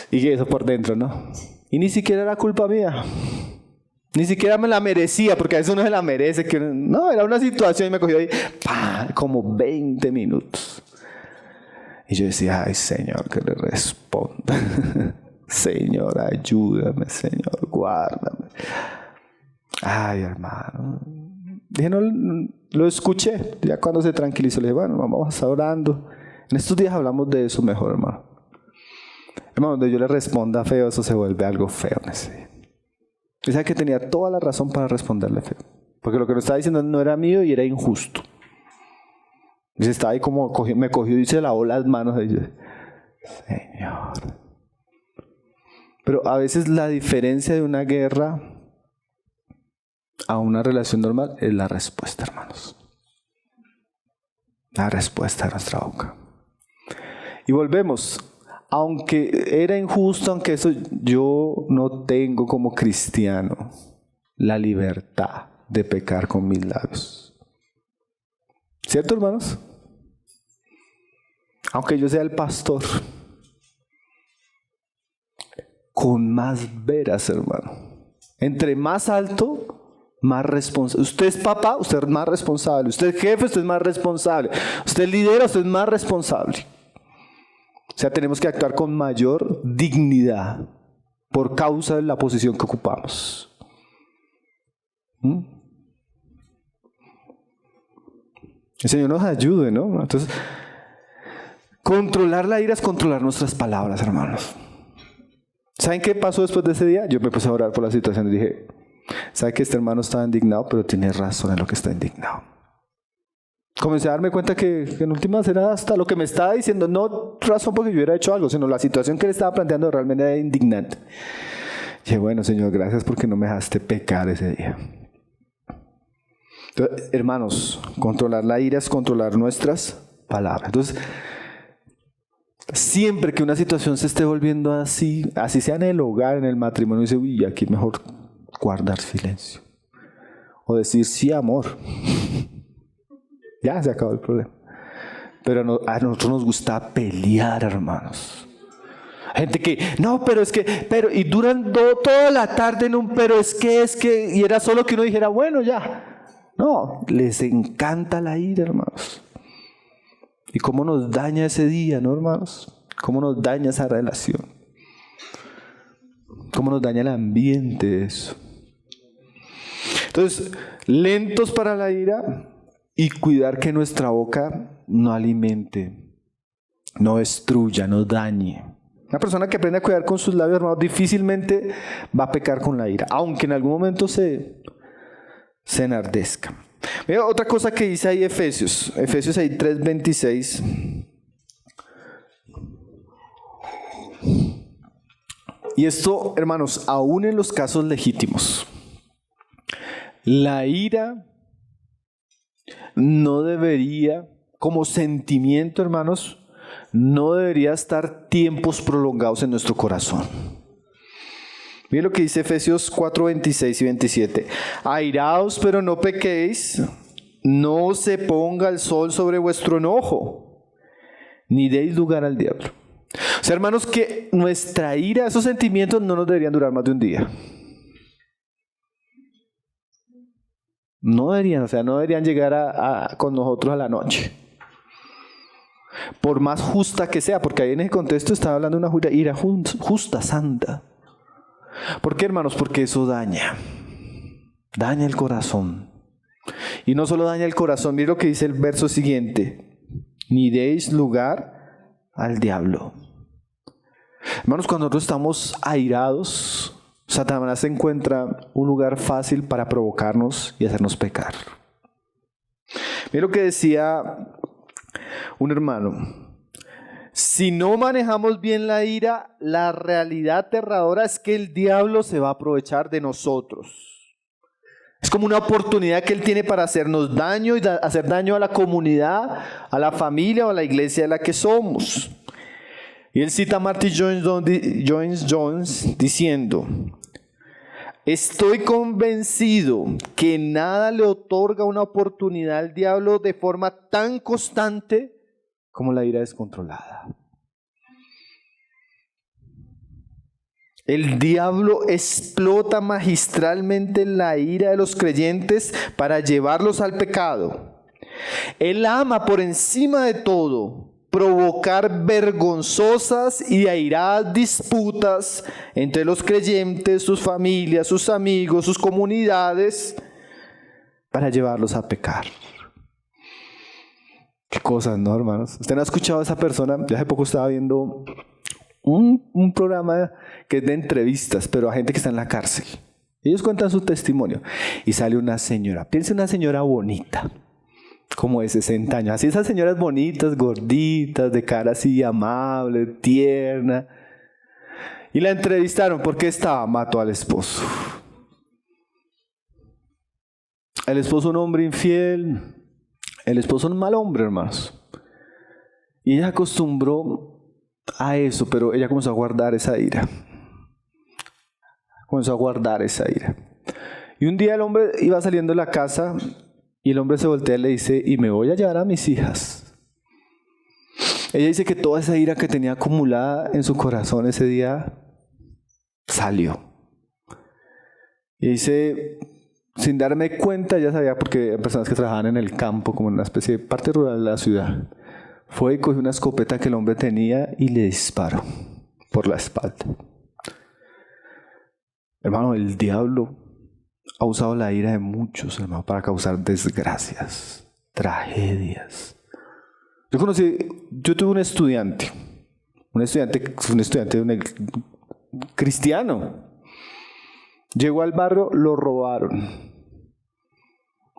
Y eso por dentro, ¿no? Y ni siquiera era culpa mía. Ni siquiera me la merecía, porque a veces uno se la merece. No, era una situación y me cogió ahí, ¡pam! Como 20 minutos. Y yo decía, ay, Señor, que le responda. Señor, ayúdame, Señor, guárdame. Ay, hermano. Dije, no, lo escuché. Ya cuando se tranquilizó, le dije, bueno, vamos a estar orando. En estos días hablamos de eso mejor, hermano. Hermano, cuando yo le responda feo, eso se vuelve algo feo. Y sabe que tenía toda la razón para responderle feo. Porque lo que me estaba diciendo no era mío y era injusto. Y se estaba ahí como, me cogió y se lavó las manos. Y yo, Señor. Pero a veces la diferencia de una guerra a una relación normal es la respuesta, hermanos. La respuesta de nuestra boca. Y volvemos. Aunque era injusto, aunque eso, yo no tengo como cristiano la libertad de pecar con mis labios. ¿Cierto, hermanos? Aunque yo sea el pastor, con más veras, hermano. Entre más alto, más responsable. Usted es papá, usted es más responsable. Usted es jefe, usted es más responsable. Usted es líder, usted es más responsable. O sea, tenemos que actuar con mayor dignidad por causa de la posición que ocupamos. El Señor nos ayude, ¿no? Entonces, controlar la ira es controlar nuestras palabras, hermanos. ¿Saben qué pasó después de ese día? Yo me puse a orar por la situación y dije, ¿sabe que este hermano estaba indignado? Pero tiene razón en lo que está indignado. Comencé a darme cuenta que en últimas era hasta lo que me estaba diciendo, no razón porque yo hubiera hecho algo, sino la situación que él estaba planteando realmente era indignante. Y dije, bueno, Señor, gracias porque no me dejaste pecar ese día. Entonces, hermanos, controlar la ira es controlar nuestras palabras. Entonces, siempre que una situación se esté volviendo así sea en el hogar, en el matrimonio, dice, uy, aquí es mejor guardar silencio. O decir, sí, amor. Ya se acabó el problema. Pero a nosotros nos gusta pelear, hermanos. Gente que, no, y duran toda la tarde en un pero es que, y era solo que uno dijera, bueno, ya. No, les encanta la ira, hermanos. ¿Y cómo nos daña ese día, no, hermanos? ¿Cómo nos daña esa relación? ¿Cómo nos daña el ambiente de eso? Entonces, lentos para la ira y cuidar que nuestra boca no alimente, no destruya, no dañe. Una persona que aprende a cuidar con sus labios, hermanos, difícilmente va a pecar con la ira, aunque en algún momento se enardezca. Mira, otra cosa que dice ahí Efesios ahí 3:26. Y esto, hermanos, aún en los casos legítimos, la ira no debería, como sentimiento, hermanos, no debería estar tiempos prolongados en nuestro corazón. Miren lo que dice Efesios 4:26 y 27. Airaos, pero no pequéis, no se ponga el sol sobre vuestro enojo, ni deis lugar al diablo. O sea, hermanos, que nuestra ira, esos sentimientos no nos deberían durar más de un día. No deberían llegar con nosotros a la noche. Por más justa que sea, porque ahí en ese contexto estaba hablando de una ira justa, santa. ¿Por qué, hermanos? Porque eso daña el corazón. Y no solo daña el corazón, mira lo que dice el verso siguiente. Ni deis lugar al diablo. Hermanos, cuando nosotros estamos airados, Satanás encuentra un lugar fácil para provocarnos y hacernos pecar. Mira lo que decía un hermano. Si no manejamos bien la ira, la realidad aterradora es que el diablo se va a aprovechar de nosotros. Es como una oportunidad que él tiene para hacernos daño y hacer daño a la comunidad, a la familia o a la iglesia de la que somos. Y él cita a Martin Lloyd-Jones diciendo: estoy convencido que nada le otorga una oportunidad al diablo de forma tan constante como la ira descontrolada. El diablo explota magistralmente la ira de los creyentes para llevarlos al pecado. Él ama por encima de todo provocar vergonzosas y airadas disputas entre los creyentes, sus familias, sus amigos, sus comunidades, para llevarlos a pecar. Qué cosas, ¿no, hermanos? ¿Usted no ha escuchado a esa persona? Yo hace poco estaba viendo un programa que es de entrevistas, pero a gente que está en la cárcel. Ellos cuentan su testimonio y sale una señora. Piense una señora bonita, como de 60 años. Así esas señoras bonitas, gorditas, de cara así amable, tierna. Y la entrevistaron porque mató al esposo. El esposo un hombre infiel. El esposo un mal hombre, hermanos. Y ella acostumbró a eso, pero ella comenzó a guardar esa ira. Y un día el hombre iba saliendo de la casa Y el hombre se voltea y le dice, y me voy a llevar a mis hijas. Ella dice que toda esa ira que tenía acumulada en su corazón ese día salió. Y dice, sin darme cuenta, ya sabía, porque hay personas que trabajaban en el campo, como en una especie de parte rural de la ciudad. Fue y cogió una escopeta que el hombre tenía y le disparó por la espalda. Hermano, el diablo ha usado la ira de muchos, hermano, para causar desgracias, tragedias. Yo tuve un estudiante cristiano. Llegó al barrio, lo robaron.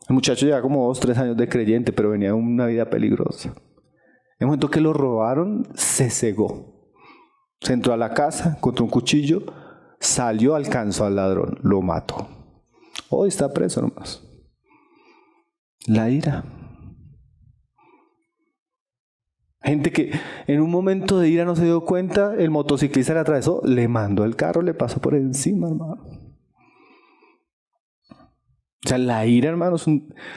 El muchacho llevaba como 2 o 3 años de creyente, pero venía de una vida peligrosa. En el momento que lo robaron, se cegó. Se entró a la casa, encontró un cuchillo, salió, alcanzó al ladrón, lo mató. Hoy está preso nomás. La ira. Gente que en un momento de ira no se dio cuenta, el motociclista le atravesó, le mandó el carro, le pasó por encima, hermano. O sea, la ira, hermanos,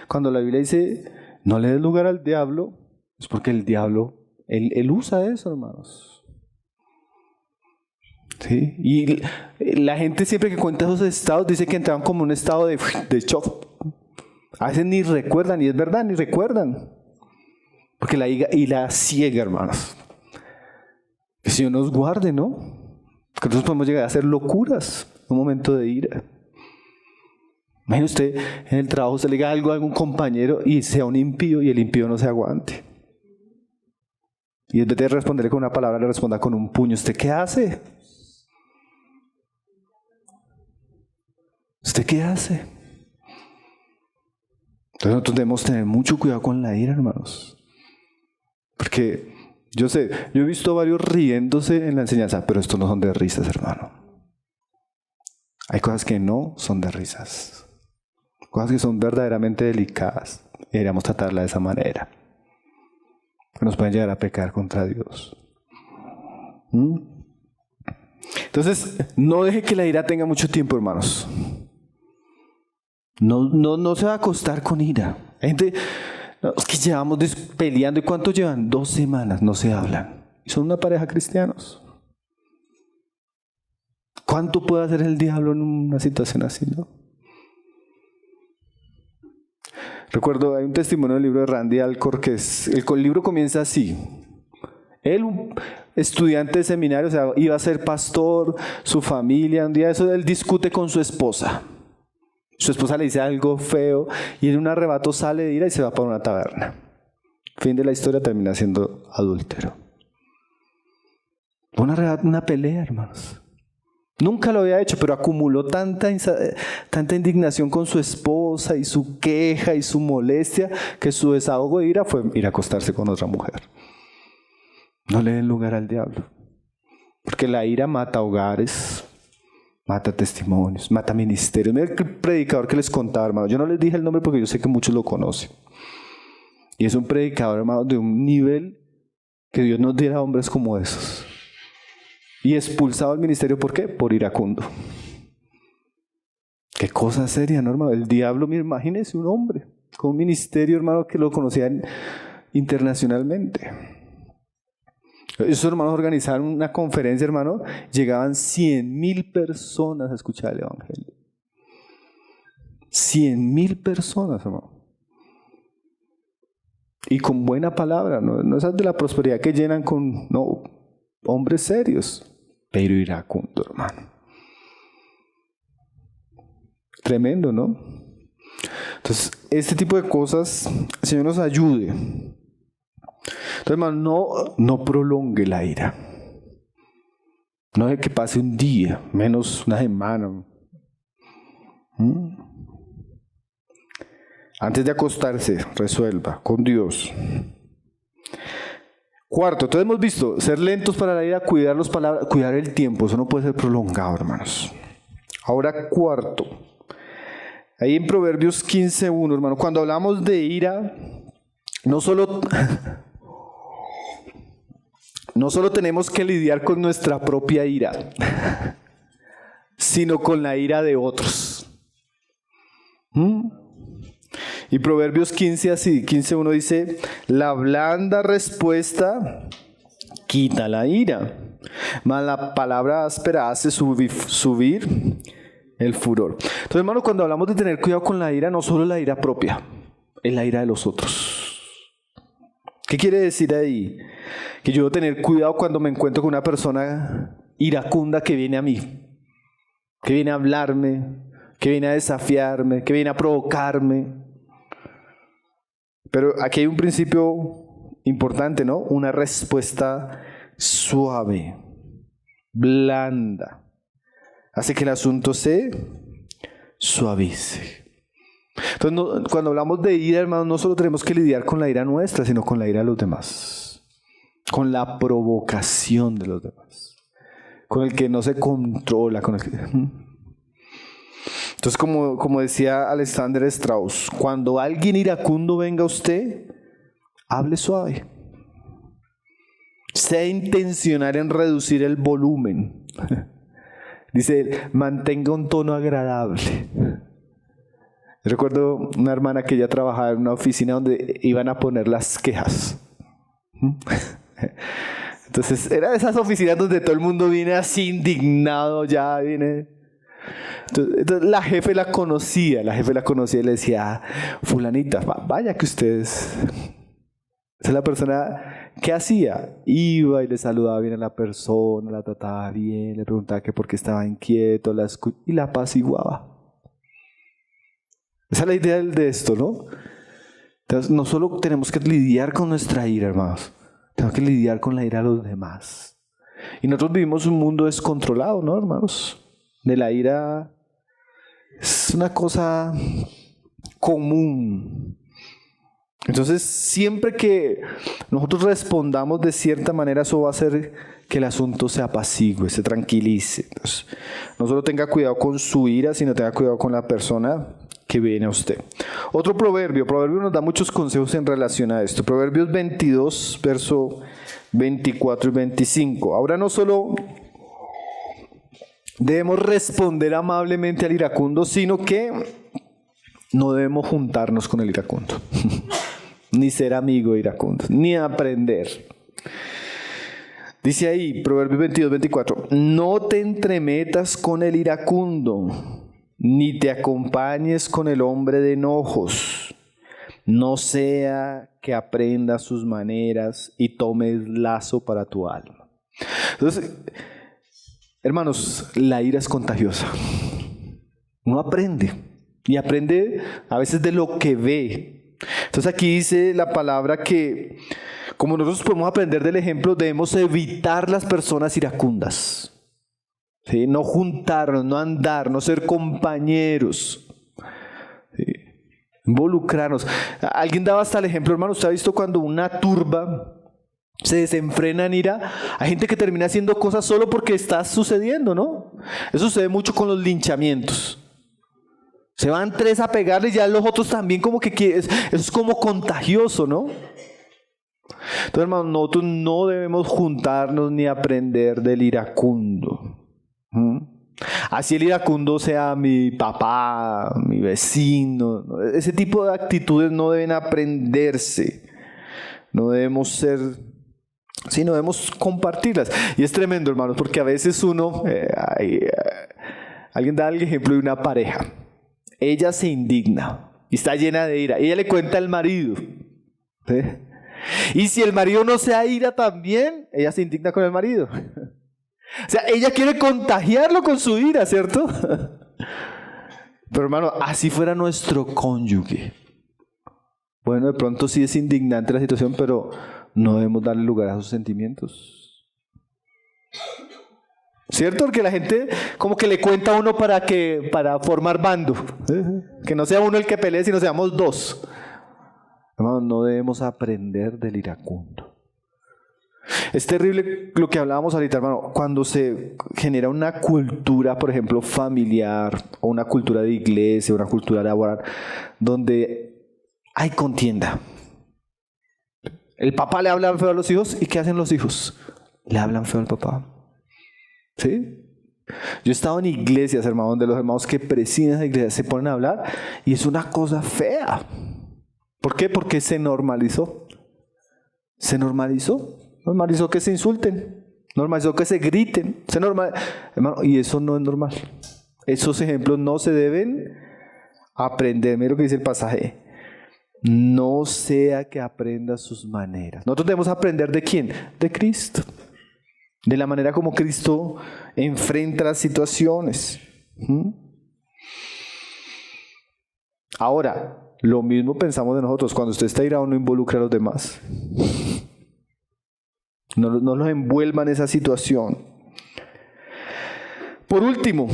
cuando la Biblia dice, no le des lugar al diablo, es porque el diablo, él usa eso, hermanos. ¿Sí? Y la gente siempre que cuenta esos estados dice que entraban como en un estado de shock. A veces ni recuerdan, y es verdad, ni recuerdan. Porque la ira ciega, hermanos. Que el Señor nos guarde, ¿no? Que nosotros podemos llegar a hacer locuras en un momento de ira. Imagine usted en el trabajo, se le diga algo a algún compañero y sea un impío y el impío no se aguante. Y en vez de responderle con una palabra, le responda con un puño. ¿Usted qué hace? ¿Usted qué hace? Entonces nosotros debemos tener mucho cuidado con la ira, hermanos. Porque yo he visto varios riéndose en la enseñanza, pero estos no son de risas, hermano. Hay cosas que no son de risas. Cosas que son verdaderamente delicadas. Y deberíamos tratarla de esa manera. Que nos pueden llegar a pecar contra Dios. Entonces, no deje que la ira tenga mucho tiempo, hermanos. No se va a acostar con ira. Hay gente, es que llevamos peleando. ¿Y cuánto llevan? 2 semanas, no se hablan. Y son una pareja cristianos. ¿Cuánto puede hacer el diablo en una situación así, no? Recuerdo, hay un testimonio del libro de Randy Alcorn que el libro comienza así. Él, un estudiante de seminario, o sea, iba a ser pastor, su familia, un día él discute con su esposa. Su esposa le dice algo feo y en un arrebato sale de ira y se va para una taberna. Fin de la historia, termina siendo adúltero. Una pelea, hermanos. Nunca lo había hecho, pero acumuló tanta indignación con su esposa y su queja y su molestia que su desahogo de ira fue ir a acostarse con otra mujer. No le den lugar al diablo, porque la ira mata hogares, mata testimonios, mata ministerios. Mira el predicador que les contaba, hermano. Yo no les dije el nombre porque yo sé que muchos lo conocen. Y es un predicador, hermano, de un nivel que Dios nos diera hombres como esos. Y expulsado del ministerio, ¿por qué? Por iracundo. Qué cosa seria, ¿no, hermano? El diablo, mira, imagínese un hombre con un ministerio, hermano, que lo conocían internacionalmente. Esos hermanos organizaron una conferencia, hermano, llegaban 100,000 personas a escuchar el evangelio. 100,000 personas, hermano. Y con buena palabra, no esas de la prosperidad que llenan con, no, hombres serios. Pero iracundo, hermano. Tremendo, ¿no? Entonces, este tipo de cosas, el Señor nos ayude. Entonces, hermano, no prolongue la ira. No deje que pase un día, menos una semana. Antes de acostarse, resuelva con Dios. Cuarto, entonces hemos visto, ser lentos para la ira, cuidar las palabras, cuidar el tiempo. Eso no puede ser prolongado, hermanos. Ahora, cuarto. Ahí en Proverbios 15:1, hermano, cuando hablamos de ira, no solo tenemos que lidiar con nuestra propia ira, sino con la ira de otros. Y Proverbios 15:1 dice, la blanda respuesta quita la ira, mas la palabra áspera hace subir el furor. Entonces, hermano, cuando hablamos de tener cuidado con la ira, no solo la ira propia, es la ira de los otros. ¿Qué quiere decir ahí? Que yo debo tener cuidado cuando me encuentro con una persona iracunda que viene a mí, que viene a hablarme, que viene a desafiarme, que viene a provocarme. Pero aquí hay un principio importante, ¿no? Una respuesta suave, blanda. Hace que el asunto se suavice. Entonces, cuando hablamos de ira, hermanos, no solo tenemos que lidiar con la ira nuestra, sino con la ira de los demás. Con la provocación de los demás. Con el que no se controla. Entonces, como decía Alexander Strauss, cuando alguien iracundo venga a usted, hable suave. Sea intencional en reducir el volumen. Dice él, mantenga un tono agradable. Yo recuerdo una hermana que ella trabajaba en una oficina donde iban a poner las quejas. Entonces, era de esas oficinas donde todo el mundo viene así indignado, ya viene. Entonces la jefe la conocía y le decía, fulanita, vaya que ustedes... Esa es la persona que hacía. Iba y le saludaba bien a la persona, la trataba bien, le preguntaba que por qué estaba inquieto, y la apaciguaba. Esa es la idea de esto, ¿no? Entonces, no solo tenemos que lidiar con nuestra ira, hermanos, tenemos que lidiar con la ira de los demás. Y nosotros vivimos un mundo descontrolado, ¿no, hermanos? De la ira es una cosa común. Entonces, siempre que nosotros respondamos de cierta manera, eso va a hacer que el asunto se apacigüe, se tranquilice. Entonces, no solo tenga cuidado con su ira, sino tenga cuidado con la persona que viene a usted. Otro proverbio nos da muchos consejos en relación a esto. Proverbios 22, verso 24 y 25. Ahora no solo debemos responder amablemente al iracundo, sino que no debemos juntarnos con el iracundo. Ni ser amigo de iracundo, ni aprender. Dice ahí, Proverbios 22, 24, no te entremetas con el iracundo, ni te acompañes con el hombre de enojos, no sea que aprendas sus maneras y tomes lazo para tu alma. Entonces, hermanos, la ira es contagiosa. Uno aprende, y aprende a veces de lo que ve. Entonces aquí dice la palabra que, como nosotros podemos aprender del ejemplo, debemos evitar las personas iracundas. ¿Sí? No juntarnos, no andar, no ser compañeros. ¿Sí? Involucrarnos. Alguien daba hasta el ejemplo, hermano, usted ha visto cuando una turba se desenfrena en ira, hay gente que termina haciendo cosas solo porque está sucediendo, ¿no? Eso sucede mucho con los linchamientos. Se van tres a pegarle y ya los otros también como que quieren. Eso es como contagioso, ¿no? Entonces, hermano, nosotros no debemos juntarnos ni aprender del iracundo. Así el iracundo sea mi papá, mi vecino. Ese tipo de actitudes no deben aprenderse. No debemos ser... Sí, no debemos compartirlas. Y es tremendo, hermanos, porque a veces uno... alguien da el ejemplo de una pareja. Ella se indigna y está llena de ira. Ella le cuenta al marido. ¿Sí? Y si el marido no se aira también, ella se indigna con el marido. O sea, ella quiere contagiarlo con su ira, ¿cierto? Pero hermano, así fuera nuestro cónyuge. Bueno, de pronto sí es indignante la situación, pero no debemos darle lugar a sus sentimientos. ¿Cierto? Porque la gente como que le cuenta a uno para formar bando. Que no sea uno el que pelee, sino seamos dos. Hermano, no debemos aprender del iracundo. Es terrible lo que hablábamos ahorita, hermano. Cuando se genera una cultura, por ejemplo, familiar, o una cultura de iglesia, una cultura laboral, donde hay contienda. El papá le habla feo a los hijos, ¿y qué hacen los hijos? Le hablan feo al papá. ¿Sí? Yo he estado en iglesias, hermano, donde los hermanos que presiden esa iglesia se ponen a hablar y es una cosa fea. ¿Por qué? Porque se normalizó. Se normalizó. Normalizó que se insulten. Normalizó que se griten. Hermano, y eso no es normal. Esos ejemplos no se deben aprender. Mira lo que dice el pasaje. No sea que aprenda sus maneras. Nosotros debemos aprender ¿de quién? De Cristo. De la manera como Cristo enfrenta las situaciones. Ahora, lo mismo pensamos de nosotros. Cuando usted está irado, no involucra a los demás. No los envuelva en esa situación. Por último,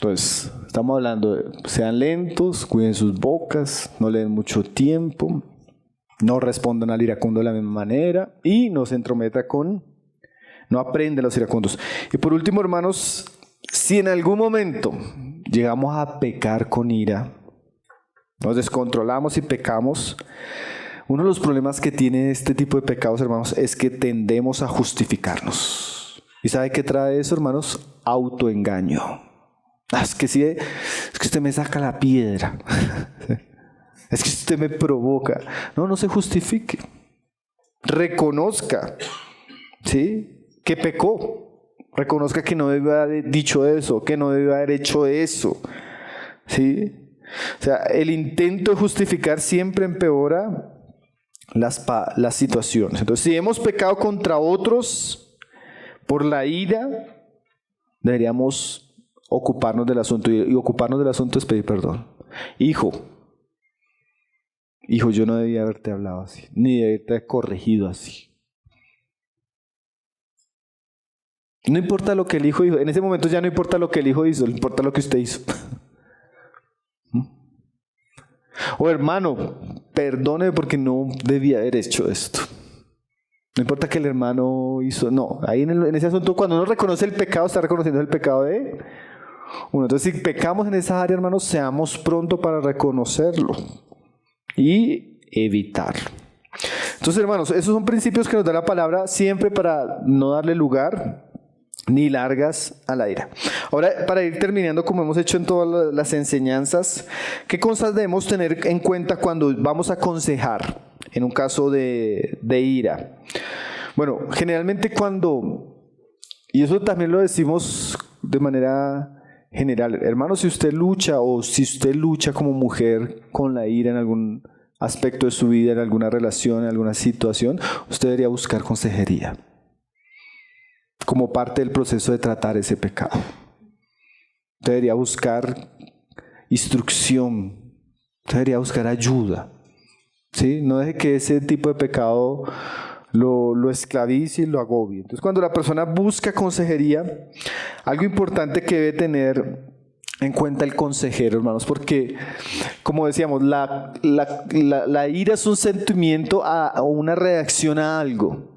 pues estamos hablando de sean lentos, cuiden sus bocas, no le den mucho tiempo, no respondan al iracundo de la misma manera y no se entrometa no aprende los iracundos. Y por último, hermanos, si en algún momento llegamos a pecar con ira, nos descontrolamos y pecamos, uno de los problemas que tiene este tipo de pecados, hermanos, es que tendemos a justificarnos. ¿Y sabe qué trae eso, hermanos? Autoengaño. Es que usted me saca la piedra. Es que usted me provoca. No se justifique. Reconozca, ¿sí?, que pecó. Reconozca que no debe haber dicho eso, que no debe haber hecho eso. ¿Sí? O sea, el intento de justificar siempre empeora las situaciones. Entonces, si hemos pecado contra otros por la ira, deberíamos ocuparnos del asunto. Y ocuparnos del asunto es pedir perdón. Hijo, yo no debía haberte hablado así, ni debía haberte corregido así. No importa lo que el hijo hizo. En ese momento ya no importa lo que el hijo hizo, importa lo que usted hizo. O hermano, perdone porque no debía haber hecho esto. No importa que el hermano hizo. No, ahí en ese asunto, cuando uno reconoce el pecado, está reconociendo el pecado de uno. Entonces, si pecamos en esa área, hermanos, seamos pronto para reconocerlo y evitarlo. Entonces, hermanos, esos son principios que nos da la palabra siempre para no darle lugar ni largas a la ira. Ahora, para ir terminando, como hemos hecho en todas las enseñanzas, ¿qué cosas debemos tener en cuenta cuando vamos a aconsejar en un caso de ira? Bueno, generalmente y eso también lo decimos de manera general, hermano, si usted lucha como mujer con la ira en algún aspecto de su vida, en alguna relación, en alguna situación, usted debería buscar consejería como parte del proceso de tratar ese pecado. Debería buscar instrucción, debería buscar ayuda, ¿sí? No deje que ese tipo de pecado lo esclavice y lo agobie. Entonces, cuando la persona busca consejería, algo importante que debe tener en cuenta el consejero, hermanos, porque, como decíamos, la ira es un sentimiento o una reacción a algo.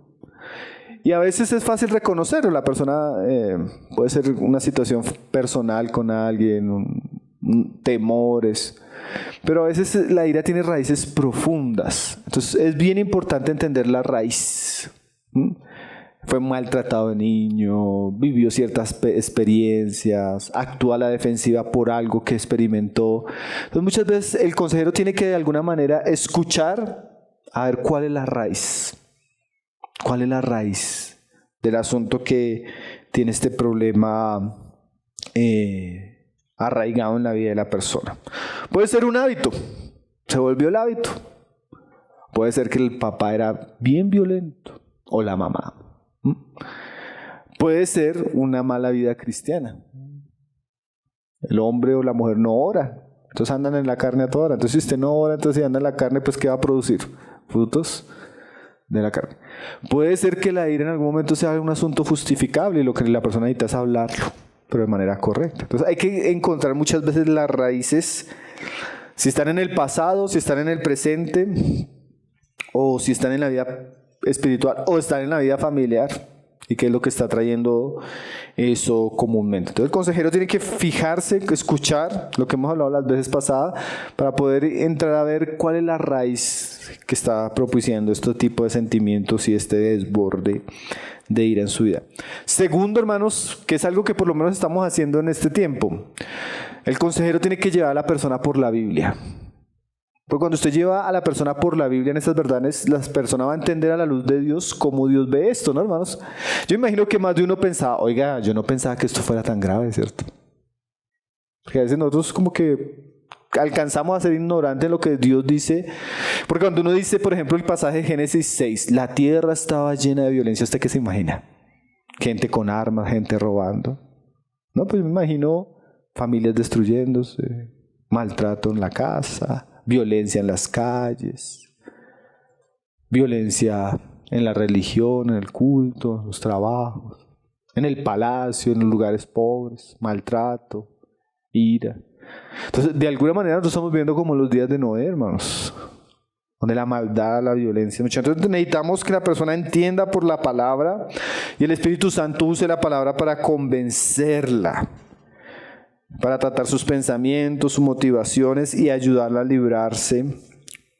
Y a veces es fácil reconocerlo. La persona puede ser una situación personal con alguien, temores. Pero a veces la ira tiene raíces profundas. Entonces es bien importante entender la raíz. Fue maltratado de niño, vivió ciertas experiencias, actúa a la defensiva por algo que experimentó. Entonces muchas veces el consejero tiene que de alguna manera escuchar a ver cuál es la raíz. ¿Cuál es la raíz del asunto que tiene este problema arraigado en la vida de la persona? Puede ser un hábito, se volvió el hábito. Puede ser que el papá era bien violento o la mamá. Puede ser una mala vida cristiana. El hombre o la mujer no ora, entonces andan en la carne a toda hora. Entonces si usted no ora, entonces si anda en la carne, pues ¿qué va a producir? Frutos de la carne. Puede ser que la ira en algún momento sea un asunto justificable y lo que la persona necesita es hablarlo, pero de manera correcta. Entonces hay que encontrar muchas veces las raíces, si están en el pasado, si están en el presente, o si están en la vida espiritual, o están en la vida familiar, y qué es lo que está trayendo eso comúnmente. Entonces el consejero tiene que fijarse, escuchar lo que hemos hablado las veces pasadas, para poder entrar a ver cuál es la raíz que está propiciando este tipo de sentimientos y este desborde de ira en su vida. Segundo, hermanos, que es algo que por lo menos estamos haciendo en este tiempo, el consejero tiene que llevar a la persona por la Biblia. Porque cuando usted lleva a la persona por la Biblia en estas verdades, la persona va a entender a la luz de Dios cómo Dios ve esto, ¿no, hermanos? Yo imagino que más de uno pensaba, oiga, yo no pensaba que esto fuera tan grave, ¿cierto? Porque a veces nosotros como que alcanzamos a ser ignorantes en lo que Dios dice. Porque cuando uno dice, por ejemplo, el pasaje de Génesis 6, la tierra estaba llena de violencia, ¿usted qué se imagina? Gente con armas, gente robando. No, pues me imagino familias destruyéndose, maltrato en la casa, violencia en las calles, violencia en la religión, en el culto, en los trabajos, en el palacio, en los lugares pobres, maltrato, ira. Entonces, de alguna manera nosotros estamos viendo como los días de Noé, hermanos, donde la maldad, la violencia. Entonces necesitamos que la persona entienda por la palabra y el Espíritu Santo use la palabra para convencerla, para tratar sus pensamientos, sus motivaciones y ayudarla a librarse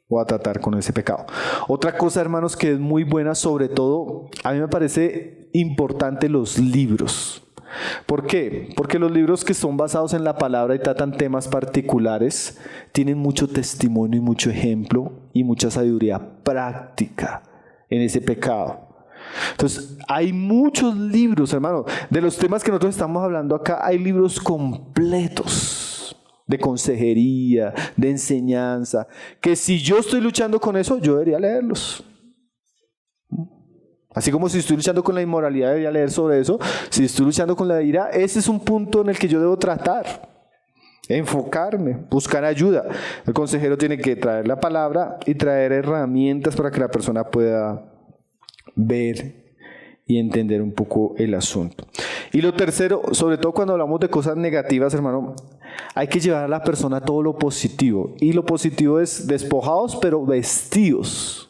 o a tratar con ese pecado. Otra cosa, hermanos, que es muy buena, sobre todo, a mí me parece importante los libros. ¿Por qué? Porque los libros que son basados en la palabra y tratan temas particulares tienen mucho testimonio y mucho ejemplo y mucha sabiduría práctica en ese pecado. Entonces, hay muchos libros, hermano. De los temas que nosotros estamos hablando acá, hay libros completos de consejería, de enseñanza, que si yo estoy luchando con eso, yo debería leerlos. Así como si estoy luchando con la inmoralidad, debería leer sobre eso. Si estoy luchando con la ira, ese es un punto en el que yo debo tratar, enfocarme, buscar ayuda. El consejero tiene que traer la palabra y traer herramientas para que la persona pueda ver y entender un poco el asunto. Y lo tercero, sobre todo cuando hablamos de cosas negativas, hermano, hay que llevar a la persona todo lo positivo. Y lo positivo es despojados, pero vestidos.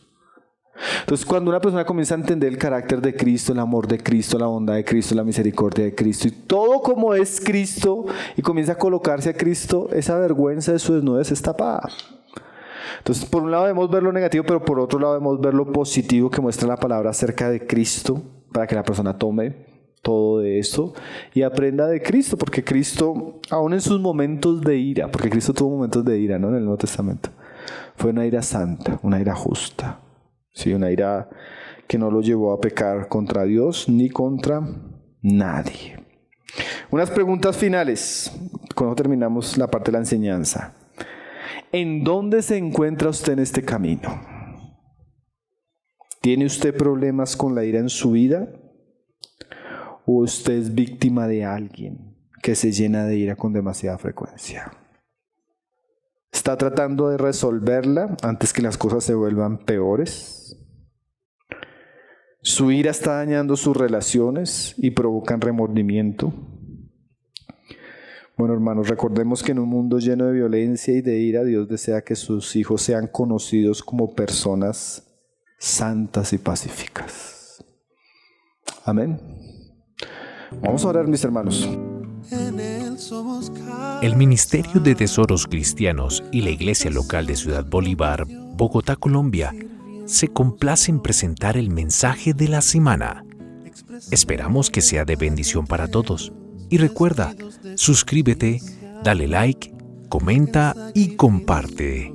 Entonces, cuando una persona comienza a entender el carácter de Cristo, el amor de Cristo, la bondad de Cristo, la misericordia de Cristo y todo como es Cristo, y comienza a colocarse a Cristo, esa vergüenza de su desnudez es tapada. Entonces, por un lado debemos ver lo negativo, pero por otro lado debemos ver lo positivo que muestra la palabra acerca de Cristo, para que la persona tome todo de esto y aprenda de Cristo, porque Cristo, aún en sus momentos de ira, porque Cristo tuvo momentos de ira, ¿no? En el Nuevo Testamento, fue una ira santa, una ira justa. Sí, una ira que no lo llevó a pecar contra Dios ni contra nadie. Unas preguntas finales. Con eso terminamos la parte de la enseñanza. ¿En dónde se encuentra usted en este camino? ¿Tiene usted problemas con la ira en su vida? ¿O usted es víctima de alguien que se llena de ira con demasiada frecuencia? ¿Está tratando de resolverla antes que las cosas se vuelvan peores? ¿Su ira está dañando sus relaciones y provocan remordimiento? Bueno, hermanos, recordemos que en un mundo lleno de violencia y de ira, Dios desea que sus hijos sean conocidos como personas santas y pacíficas. Amén. Vamos a orar, mis hermanos. El Ministerio de Tesoros Cristianos y la Iglesia Local de Ciudad Bolívar, Bogotá, Colombia, se complace en presentar el mensaje de la semana. Esperamos que sea de bendición para todos. Y recuerda, suscríbete, dale like, comenta y comparte.